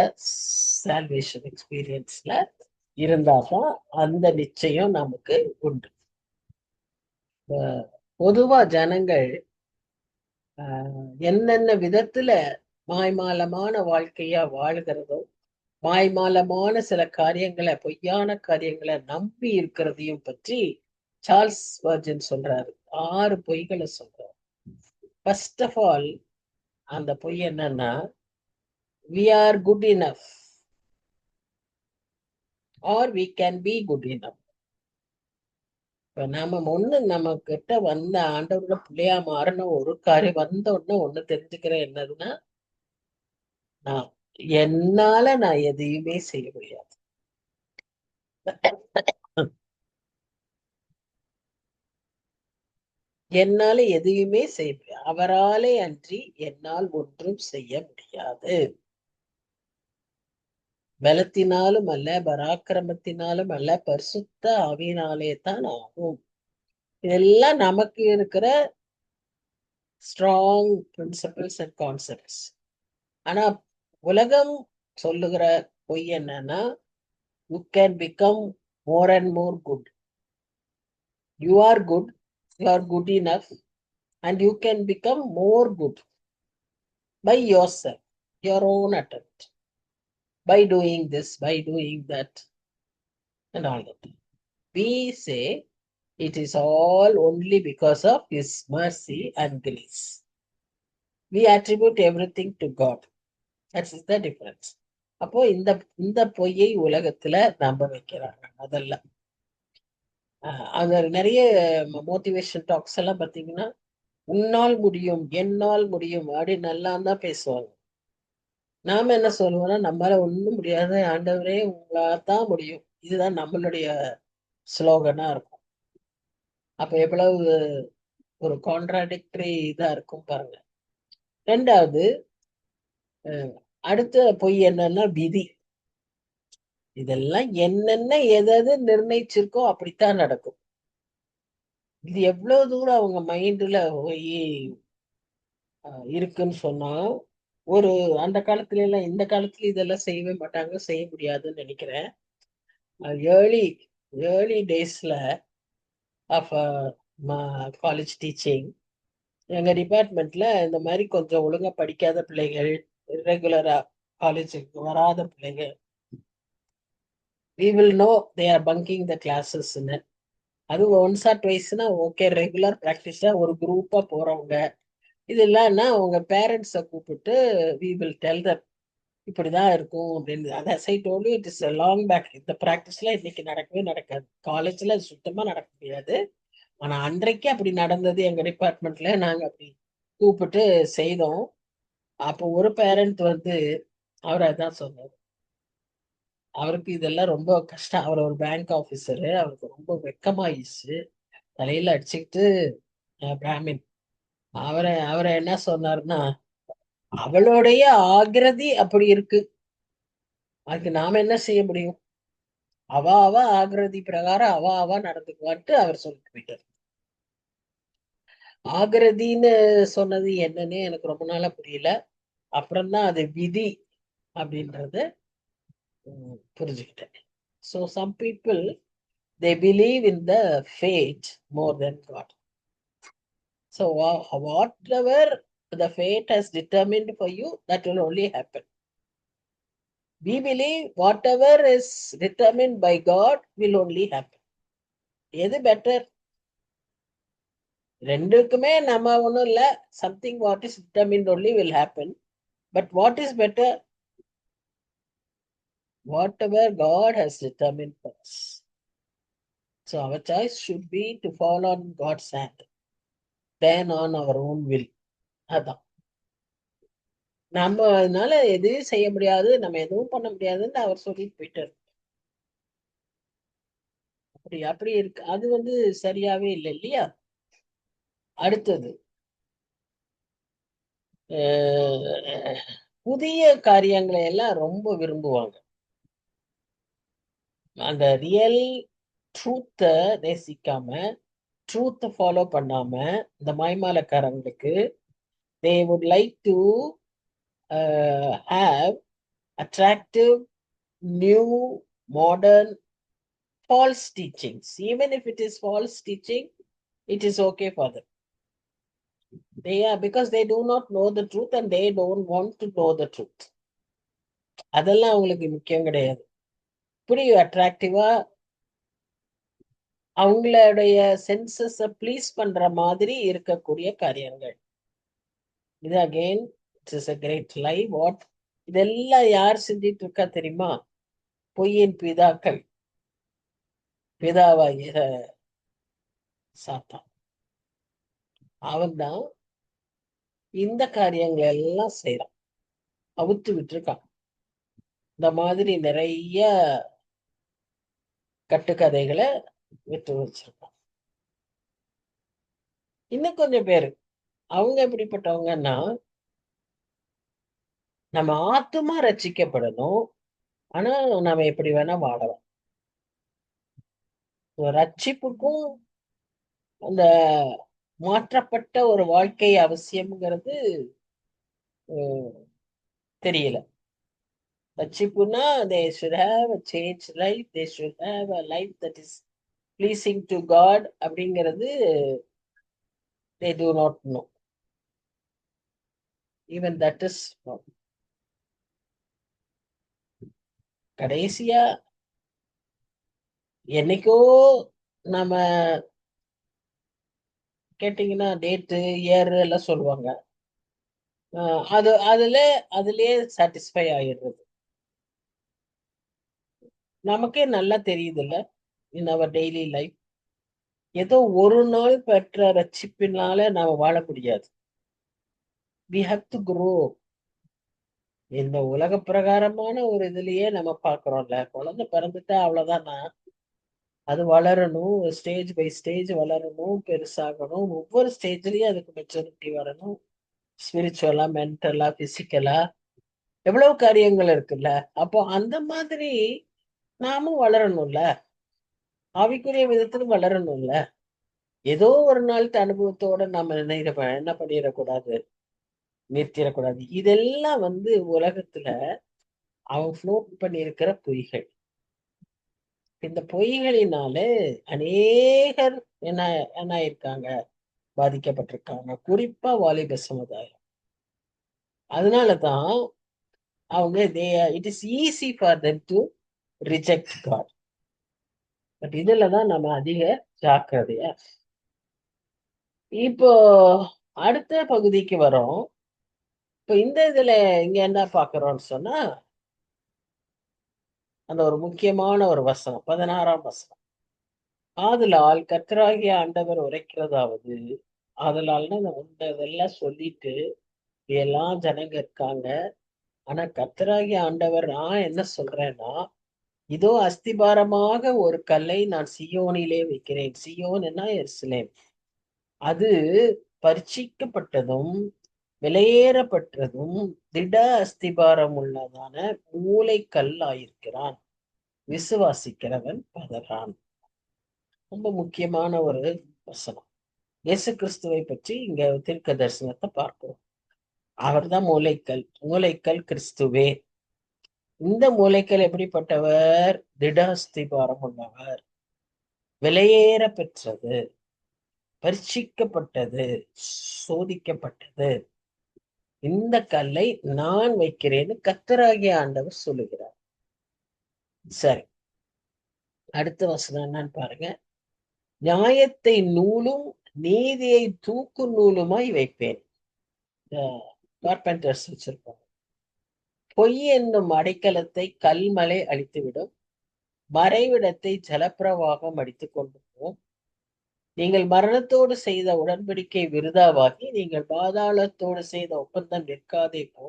சால்வேஷன் எக்ஸ்பீரியன்ஸ்ல இருந்தாதான் அந்த நிச்சயம் நமக்கு உண்டு. பொதுவா ஜனங்கள் என்னென்ன விதத்துல மாய்மாலமான வாழ்க்கையா வாழ்கிறதோ, மாய்மாலமான சில காரியங்களை, பொய்யான காரியங்களை நம்பி இருக்கிறதையும் பற்றி சார்ல்ஸ் ஸ்பர்ஜன் சொல்றாரு. 6 பொய்களை சொல்றாரு. ஃபர்ஸ்ட் ஆஃப் ஆல், அந்த பொய் என்னன்னா, we are good enough or we can be good enough. இப்ப நாம நம்ம கிட்ட வந்த ஆண்டவரோட பிள்ளையா மாறின ஒரு காரியம் வந்த உடனே ஒண்ணு தெரிஞ்சுக்கிறேன் என்னதுன்னா, நான் நான் எதையுமே செய்ய முடியாது. என்னால எதையுமே செய்ய முடியாது. அவராலே அன்றி என்னால் ஒன்றும் செய்ய முடியாது. பலத்தினாலும் அல்ல, பராக்கிரமத்தினாலும் அல்ல, பரிசுத்த ஆவியினாலே தான் ஆகும். இதெல்லாம் நமக்கு இருக்கிற ஸ்ட்ராங் பிரின்சிபல்ஸ் அண்ட் கான்செப்ட்ஸ். ஆனா உலகம் சொல்லுகிற பொய் என்னன்னா, you can become more and more good. You are good, you are good enough, and you can become more good bye your self, your own attempt, by doing this, by doing that, and all that. We say it is all only because of His mercy and grace. We attribute everything to God. That is the difference. அப்போ இந்த இந்த பொய்யை உலகத்துல நம்ப வைக்கிறாங்க முதல்ல. அது நிறைய மோட்டிவேஷன் டாக்ஸ் எல்லாம் பார்த்தீங்கன்னா, உன்னால் முடியும், என்னால் முடியும் அப்படி நல்லா தான் பேசுவாங்க. நாம என்ன சொல்லுவோம்னா, நம்மளால ஒண்ணும் முடியாது ஆண்டவரே, உங்களால்தான் முடியும். இதுதான் நம்மளுடைய ஸ்லோகனா இருக்கும். அப்ப எவ்வளவு ஒரு கான்ட்ராடிக்டரி இதா இருக்கும் பாருங்க. ரெண்டாவது, அடுத்த பொய் என்னன்னா விதி. இதெல்லாம் என்னென்ன எதாவது நிர்ணயிச்சிருக்கோ அப்படித்தான் நடக்கும். இது எவ்வளவு தூரம் அவங்க மைண்ட்ல போய் இருக்குன்னு சொன்னா, ஒரு அந்த காலத்துல எல்லாம் இந்த காலத்துல இதெல்லாம் செய்யவே மாட்டாங்க, செய்ய முடியாதுன்னு நினைக்கிறேன். ஏர்லி ஏர்லி டேஸ்ல ஆஃப் காலேஜ் டீச்சிங், எங்க டிபார்ட்மெண்ட்ல இந்த மாதிரி கொஞ்சம் ஒழுங்கா படிக்காத பிள்ளைகள், ரெகுலரா காலேஜுக்கு வராத பிள்ளைங்க, we will know they are bunking the classes ன்னு. அது ஒன்ஸ் ஆர் ட்வைஸ்னா ஓகே, ரெகுலர் ப்ராக்டிஸா ஒரு குரூப்பா போறவங்க. இது இல்லைன்னா அவங்க பேரண்ட்ஸை கூப்பிட்டு we will tell them இப்படிதான் இருக்கும் அப்படின்னு. அதை I told you, it is long back. இந்த ப்ராக்டிஸ்ல இன்னைக்கு நடக்கவே நடக்காது. காலேஜ்ல சுத்தமா நடக்க முடியாது. ஆனா அன்றைக்கு அப்படி நடந்தது எங்க டிபார்ட்மெண்ட்ல. நாங்க அப்படி கூப்பிட்டு செய்தோம். அப்போ ஒரு பேரண்ட் வந்து அவர் அதான் சொன்னார். அவருக்கு இதெல்லாம் ரொம்ப கஷ்டம். அவர் ஒரு பேங்க் ஆபீசரு. அவருக்கு ரொம்ப வெக்கமாயிடுச்சு, தலையில அடிச்சுக்கிட்டு பிராமின். அவரை அவரை என்ன சொன்னாருன்னா, அவளுடைய ஆகிரதி அப்படி இருக்கு, அதுக்கு நாம என்ன செய்ய முடியும், அவ ஆகிரதி பிரகாரம் அவ நடந்துக்குவான்ட்டு அவர் சொல்லிட்டு போயிட்டார். ஆகிரதின்னு சொன்னது என்னன்னு எனக்கு ரொம்ப நாளா புரியல. அப்புறம்தான் அது விதி அப்படின்றது புரிஞ்சுக்கிட்டேன். So some people they believe in the fate more than God. So whatever the fate has determined for you, that will only happen. We believe whatever is determined by God will only happen. எது better? ரெண்டுக்குமே நம்ம ஒன்றும் இல்லை. Something what is determined only will happen. But what is better? Whatever God has determined for us. So our choice should be to fall on God's hand than on our own will. அதான். நம்ம அதனால எதுவும் செய்ய முடியாது, நம்ம எதுவும் பண்ண முடியாதுன்னு அவர் சொல்லிட்டு போயிட்டார். அப்படி அப்படி இருக்கு. அது சரியாவே இல்லை இல்லையா? அடுத்தது புதிய காரியங்களை எல்லாம் ரொம்ப விரும்புவாங்க. அந்த ரியல் ட்ரூத்தை நேசிக்காம, ட்ரூத்தை ஃபாலோ பண்ணாம, இந்த மாய்மாலக்காரங்களுக்கு they would like to have attractive, new, modern, false teachings. Even if it is false teaching, it is okay for them. Because they do not know the truth and they don't want to know the truth. அதெல்லாம் அவங்களுக்கு முக்கியம் கிடையாது. இப்படி அட்ராக்டிவா அவங்களுடைய சென்சஸ please பண்ற மாதிரி இருக்கக்கூடிய காரியங்கள். இது again it's is a great lie. இதெல்லாம் யார் செஞ்சிட்டு இருக்கா தெரியுமா? பொய்யின் பிதாக்கள், பிதாவாகிய சாத்தான். அவன் தான் இந்த காரியங்கள் எல்லாம் செய்யறான், அவுத்து விட்டுருக்கான். இந்த மாதிரி நிறைய கட்டுக்கதைகளை விட்டு வச்சிருக்கான். இன்னும் கொஞ்சம் பேரு அவங்க எப்படிப்பட்டவங்கன்னா, நம்ம ஆத்துமா ரட்சிக்கப்படணும், ஆனா நாம எப்படி வேணா வாழலாம். ரட்சிப்புக்கும் அந்த மாற்றப்பட்ட ஒரு வாழ்க்கை அவசியம்ங்கிறது தெரியல. ரட்சிப்புனா they should have a changed life, they should have a life that is pleasing to God அப்படிங்கிறது they do not know. Even that is wrong. கடைசியா என்னைக்கோ நம்ம கேட்டீங்கன்னா டேட்டு இயர் எல்லாம் சொல்லுவாங்க. அதுலயே சாட்டிஸ்ஃபை ஆயிடுறது. நமக்கே நல்லா தெரியுது இல்ல, இன் அவர் டெய்லி லைஃப் ஏதோ ஒரு நாள் பெற்ற ரட்சிப்பினால நாம வாழ முடியாது. we have to grow. இந்த உலக பிரகாரமான ஒரு இதுலயே நம்ம பாக்குறோம்ல, குழந்தை பிறந்துட்டா அவ்வளவுதான். அது வளரணும், ஸ்டேஜ் பை ஸ்டேஜ் வளரணும், பெருசாகணும். ஒவ்வொரு ஸ்டேஜ்லயும் அதுக்கு மெச்சூரிட்டி வரணும். ஸ்பிரிச்சுவலா, மென்டலா, பிசிக்கலா எவ்வளவு காரியங்கள் இருக்குல்ல. அப்போ அந்த மாதிரி நாமும் வளரணும்ல, ஆவிக்குரிய விதத்துல வளரணும்ல. ஏதோ ஒரு நாள் அனுபவத்தோட நாம என்ன பண்ணிடக்கூடாது, நிறுத்திடக்கூடாது. இதெல்லாம் உலகத்துல அவன் ஃப்ளோட் பண்ணி இருக்கிற பொய்கள். இந்த பொய்களினால அநேகர் என்ன இருக்காங்க, பாதிக்கப்பட்டிருக்காங்க, குறிப்பா வாலிப சமுதாயம். அதனாலதான் அவங்க it is easy for them to reject God. But இதுலதான் நம்ம அதிக ஜாக்கிரதையா. இப்போ அடுத்த பகுதிக்கு வரோம். இப்ப இந்த இதுல இங்க என்ன பாக்குறோம்னு சொன்னா, அந்த ஒரு முக்கியமான ஒரு வசனம், 16ஆம் வசனம். ஆதலால் கர்த்தராகிய ஆண்டவர் உரைக்கிறதாவது, ஆதலால்னா இதெல்லாம் சொல்லிட்டு எல்லாம் ஜனங்க இருக்காங்க. ஆனா கர்த்தராகிய ஆண்டவர் நான் என்ன சொல்றேன்னா, இதோ அஸ்திபாரமாக ஒரு கல்லை நான் சியோனிலே வைக்கிறேன். சியோன் என்ன, எருசலேம். அது பரீட்சிக்கப்பட்டதும் விலையேறப்பட்டதும் திட அஸ்திபாரம் உள்ளதான மூலைக்கல் ஆயிருக்கிறான். விசுவாசிக்கிறவன் பதறான். ரொம்ப முக்கியமான ஒரு வசனம். இயேசு கிறிஸ்துவை பற்றி இங்க தீர்க்க தரிசனத்தை பார்க்கிறோம். அவர் தான் மூலைக்கல். மூலைக்கல் கிறிஸ்துவே. இந்த மூலைக்கல் எப்படிப்பட்டவர்? திட அஸ்திபாரம் உள்ளவர், விலையேற பெற்றது, பரீட்சிக்கப்பட்டது, சோதிக்கப்பட்டது. இந்த கல்லை நான் வைக்கிறேன்னு கர்த்தராகிய ஆண்டவர் சொல்லுகிறார். சரி, அடுத்த வசனம் என்னன்னு பாருங்க. நியாயத்தை நூலும் நீதியை தூக்கு நூலுமாய் வைப்பேன். கார்பெண்டர்ஸ் வச்சிருப்பாங்க. பொய் என்னும் அடைக்கலத்தை கல்மலை அழித்துவிடும், மறைவிடத்தை ஜலப்பிரவாகம் அடித்துக் கொண்டு போகும். நீங்கள் மரணத்தோடு செய்த உடன்படிக்கை விருதாவாகி, நீங்கள் பாதாளத்தோடு செய்த ஒப்பந்தம் நிற்காதே போ.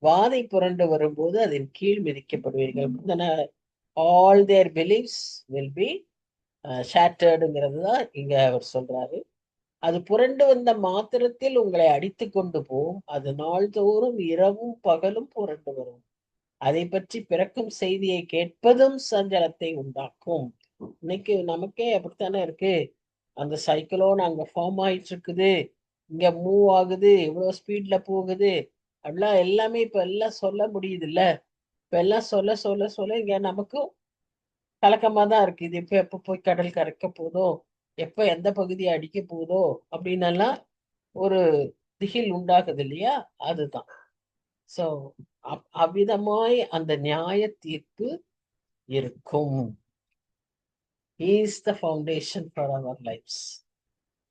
வாதை புரண்டு வரும்போது அதன் கீழ் மிதிக்கப்படுவீர்கள். All their beliefs will be ஷேட்டர்டுங்கிறது தான் இங்க அவர் சொல்றாரு. அது புரண்டு வந்த மாத்திரத்தில் உங்களை அடித்து கொண்டு போகும். அது நாள்தோறும் இரவும் பகலும் புரண்டு வரும். அதை பற்றி பிறக்கும் செய்தியை கேட்பதும் சஞ்சலத்தை உண்டாக்கும். இன்னைக்கு நமக்கே அப்படித்தானே இருக்கு. அந்த சைக்கிளோன் அங்க ஃபார்ம் ஆயிட்டு இருக்குது, இங்க மூவ் ஆகுது, இவ்வளவு ஸ்பீட்ல போகுது, அப்படிலாம் எல்லாமே இப்ப எல்லாம் சொல்ல முடியுது இல்ல. இப்ப எல்லாம் சொல்ல சொல்ல சொல்ல இங்க நமக்கும் கலக்கமா தான் இருக்கு. இது எப்ப போய் கடல் கரைக்க போதோ, எப்ப எந்த பகுதியை அடிக்க போதோ அப்படின்னு எல்லாம் ஒரு திகில் உண்டாகுது இல்லையா? அதுதான். சோ அவ்விதமாய் அந்த நியாய தீர்ப்பு இருக்கும். He is the foundation for our lives.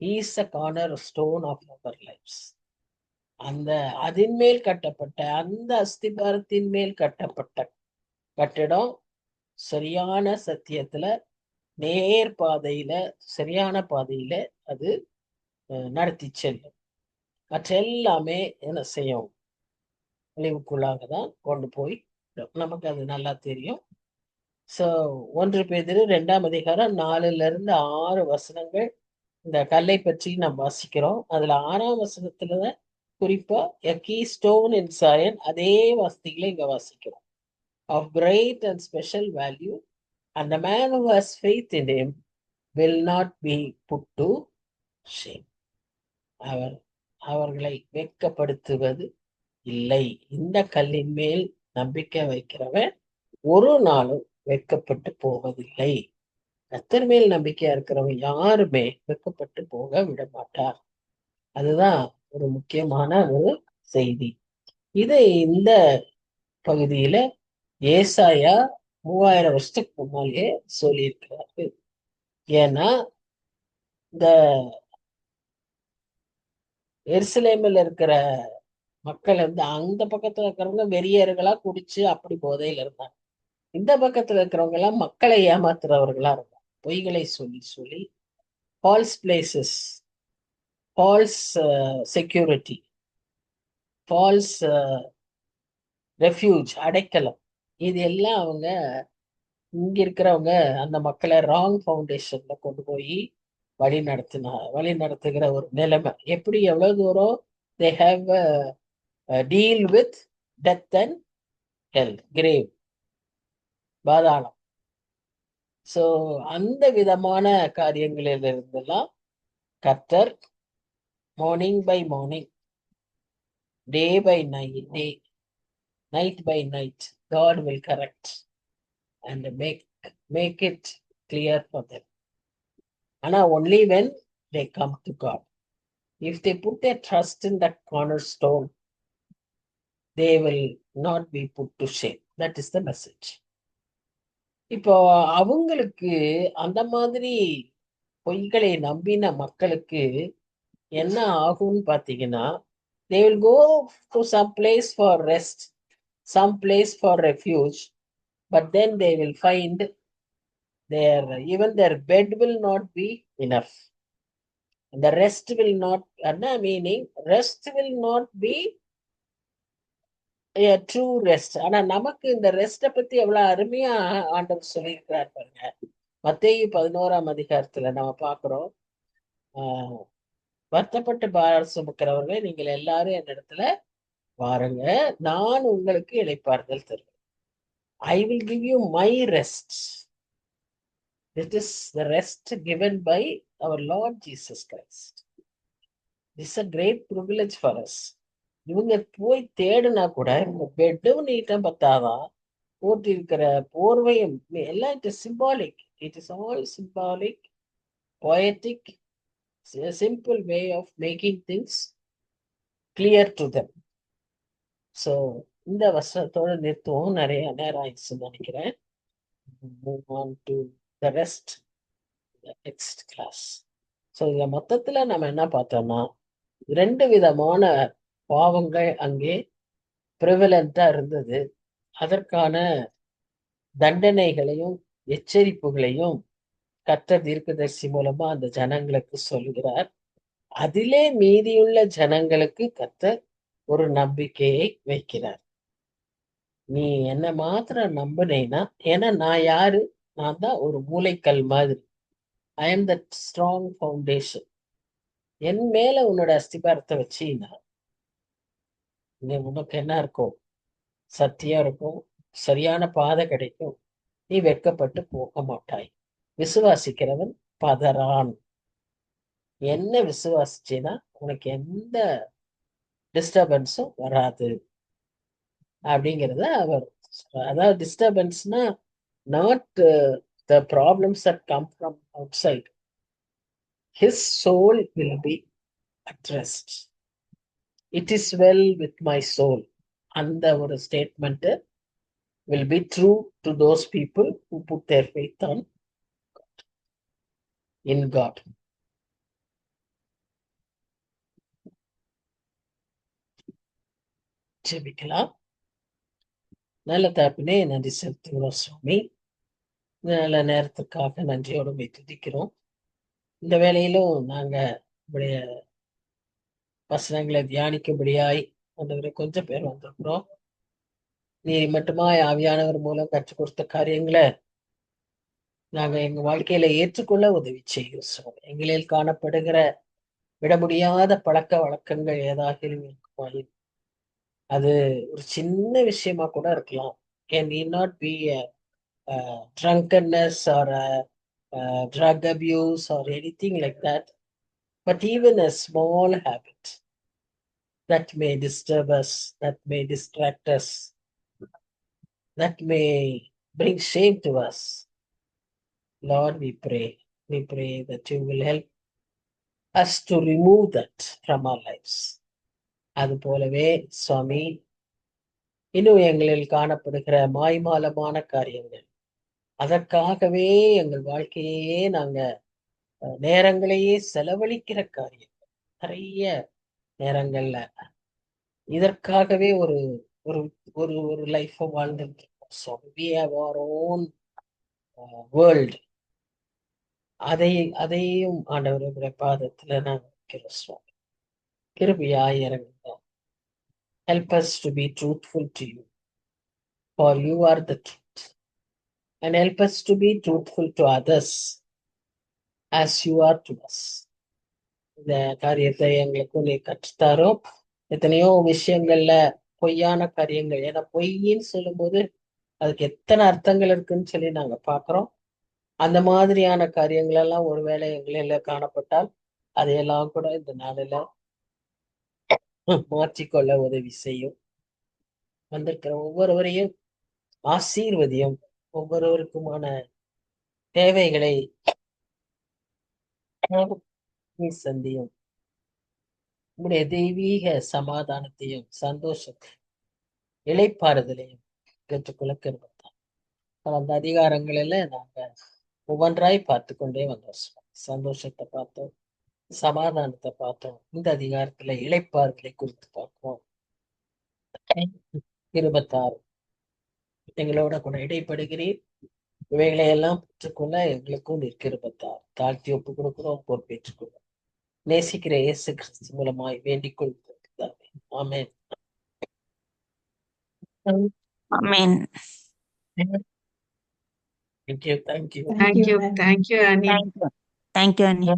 He is the cornerstone of our lives. அந்த அதின் மேல் கட்டப்பட்ட அந்த அஸ்திபாரத்தின் மேல் கட்டப்பட்ட கட்டிடம் சரியான சத்தியத்துல, நேர் பாதையில, சரியான பாதையில அது நடத்தி செல்லும். மற்ற எல்லாமே என்ன செய்யும்? அழிவுக்குள்ளாக தான் கொண்டு போய் நமக்கு அது நல்லா தெரியும். சோ 1 பேதுரு 2ஆம் அதிகாரம் 4-6 வசனங்கள் இந்த கல்லை பற்றி நாம் வாசிக்கிறோம். அதுல 6ஆம் வசனத்துல குறிப்பா a keystone in Zion, அதே வார்த்தைகளை இங்க வாசிக்கிறோம். Of great and special value, and the man who has faith in him will not be put to shame. அவர்களை வெட்கப்படுத்துவது இல்லை. இந்த கல்லின் மேல் நம்பிக்கை வைக்கிறவன் ஒரு நாளும் வெட்கப்பட்டு போவதில்லை. கர்த்தர் மேல் நம்பிக்கையா இருக்கிறவங்க யாருமே வெட்கப்பட்டு போக விட மாட்டார். அதுதான் ஒரு முக்கியமான ஒரு செய்தி. இதை இந்த பகுதியில ஏசாயா 3000 வருஷத்துக்கு முன்னாலே சொல்லியிருக்கிறாரு. ஏன்னா இந்த எருசலேமில் இருக்கிற மக்கள் அந்த பக்கத்துல இருக்கிறவங்க வெறியர்களா குடிச்சு அப்படி போதையில இருந்தாங்க. இந்த பக்கத்துல இருக்கிறவங்க எல்லாம் மக்களை ஏமாத்துறவர்களா இருந்தாங்க. பொய்களை சொல்லி சொல்லி false places, false security, false refuge, அடைக்கலம், இது எல்லாம் அவங்க இங்க இருக்கிறவங்க அந்த மக்களை ராங் ஃபவுண்டேஷன்ல கொண்டு போய் வழி நடத்துகிற ஒரு நிலைமை. எப்படி எவ்வளவு தூரம் they have deal with death and hell, grave, பாதாளம். சோ அந்த விதமான காரியங்களில் இருந்தெல்லாம் கர்த்தர் morning by morning, day by night, night by night, God will correct and make it clear for them. Ana only when they come to God. If they put their trust in that cornerstone, they will not be put to shame. That is the message. இப்போ அவங்களுக்கு அந்த மாதிரி பொய்களை நம்பின மக்களுக்கு என்ன ஆகும்னு பாத்தீங்கன்னா, they will go to some place for rest, some place for refuge, but then they will find even their bed will not be enough. The rest will not, meaning rest will not be a true rest. ஆனா நமக்கு இந்த ரெஸ்ட பத்தி எவ்வளவு அருமையா ஆண்டவர் சொல்லியிருக்கிறார் பாருங்க. மத்தேயு 11ஆம் அதிகாரத்துல நம்ம பாக்குறோம், வருத்தப்பட்டு பாரம் சுமக்கிறவர்களே நீங்கள் எல்லாரும் என்னிடத்துல வாருங்க, நான் உங்களுக்கு இளைப்பாறுதல் தருவேன். I will give you my rest. This is the rest given by our Lord Jesus Christ. This is a great privilege for us. இவங்க போய் தேடுனா கூட இந்த பெட்டும் நீட்டா பத்தாதான், போட்டு இருக்கிற போர்வையும் எல்லாம் it is symbolic. It is all symbolic, poetic, a simple way of making things clear to them. So இந்த வசனத்தோட நிறுத்துவோம். நிறைய நேரம் ஆயிடுச்சுன்னு நினைக்கிறேன். Move on to the rest, the next class. So இதுல மொத்தத்துல நம்ம என்ன பார்த்தோம்னா, 2 விதமான பாவங்கள் அங்கே பிரிவலண்டா இருந்தது. அதற்கான தண்டனைகளையும் எச்சரிப்புகளையும் கர்த்தர் தீர்க்கதரிசி மூலமா அந்த ஜனங்களுக்கு சொல்கிறார். அதிலே மீதியுள்ள ஜனங்களுக்கு கர்த்தர் ஒரு நம்பிக்கையை வைக்கிறார். நீ என்ன மாத்திரம் நம்பினேன்னா, ஏன்னா நான் யாரு? நான் தான் ஒரு மூளைக்கல் மாதிரி. I am that strong foundation. என் மேல உன்னோட அஸ்திபாரத்தை வச்சீன்னா உனக்கு என்ன இருக்கும்? சத்தியம் இருக்கும், சரியான பாதை கிடைக்கும், நீ வெட்கப்பட்டு போக மாட்டாய். விசுவாசிக்கிறவன் பதறான். என்ன விசுவாசிச்சேன்னா உனக்கு எந்த டிஸ்டர்பன்ஸும் வராது அப்படிங்கிறத அவர் சொல்றார். அதாவது டிஸ்டர்பன்ஸ்னா not the problems that come from outside. His soul will be at rest. It is well with my soul. அந்த ஒரு statement will be true to those people who put their faith on God, in God. ஜெபிக்கலாம். நல்ல தகப்பனே, நன்றி செலுத்துகிறோம் சுவாமி. நல்ல நேரத்துக்காக நன்றியோடு போய் துதிக்கிறோம். இந்த வேளையிலும் நாங்க உடைய வசனங்களை தியானிக்கும்படியாய் ஆண்டவரே கொஞ்சம் பேர் வந்திருக்கிறோம். நீ மட்டுமாய் ஆவியானவர் மூலம் கற்றுக் கொடுத்த காரியங்களை நாங்க எங்க வாழ்க்கையில ஏற்றுக்கொள்ள உதவி செய்யும் சுவாமி. எங்களில் காணப்படுகிற விட முடியாத பழக்க வழக்கங்கள் ஏதாவது இருக்குமாயின் அது ஒரு சின்ன விஷயமா கூட இருக்கலாம். Can need not be a drunkenness or a drug abuse or anything like that, but even a small habit that may disturb us, that may distract us, that may bring shame to us. Lord, we pray that you will help us to remove that from our lives. அது போலவே சுவாமி, இன்னும் எங்களில் காணப்படுகிற மாய்மாலமான காரியங்கள், அதற்காகவே எங்கள் வாழ்க்கையே நாங்க நேரங்களையே செலவழிக்கிற காரியம் நிறைய நேரங்கள்ல இதற்காகவே ஒரு ஒரு ஒரு ஒரு லைஃப் வாழ்ந்துட்டு இருக்கோம். So we have our own world. அதையும் ஆண்டவருடைய பாதத்துல நான் வைக்கிறோம் சுவாமி. கிருபையாய் இறங்குங்க. Help us to be truthful to you, for you are the truth, and help us to be truthful to others as you are to us. இந்த காரியத்தை எங்களுக்கு நீ கற்றுத்தாரோ. எத்தனையோ விஷயங்கள்ல பொய்யான காரியங்கள், ஏன்னா பொய்ன்னு சொல்லும்போது அதுக்கு எத்தனை அர்த்தங்கள் இருக்குன்னு சொல்லி நாங்க பாக்குறோம். அந்த மாதிரியான காரியங்கள் எல்லாம் ஒருவேளை எங்களில காணப்பட்டால் அதையெல்லாம் கூட இந்த நாளில மாற்றிக்கொள்ள உதவி செய்யும். வந்திருக்கிற ஒவ்வொருவரையும் ஆசீர்வதியும். ஒவ்வொருவருக்குமான தேவைகளை நீ சந்தியும். உங்களுடைய தெய்வீக சமாதானத்தையும் சந்தோஷத்தையும் இளைப்பாறுதலையும் பெற்றுக்கொள்ள கிருபைதான். அந்த அதிகாரங்களில நாங்க ஒவ்வொன்றாய் பார்த்து கொண்டே வந்தோம். சந்தோஷத்தை பார்த்தோம், சமாதானத்தை பார்த்தோம். இந்த அதிகாரத்துல இளைப்பாறுதலை குறித்து பார்க்கிறோம். 26 எங்களோட கூட இடைப்படுகிறீர். இவைகளை எல்லாம் பெற்றுக்கொள்ள எங்களுக்கும் நிற்கிருபத்தார். தாழ்த்தி ஒப்பு கொடுக்கிறோம், பொறுப்பேற்றுக் கொள்ளும். நேசிக்கிற இயேசு கிறிஸ்து மூலமாய் வேண்டிக் கொள்கிறோம். ஆமென். Amen. Thank you. Thank you, Annie. Thank you, Annie.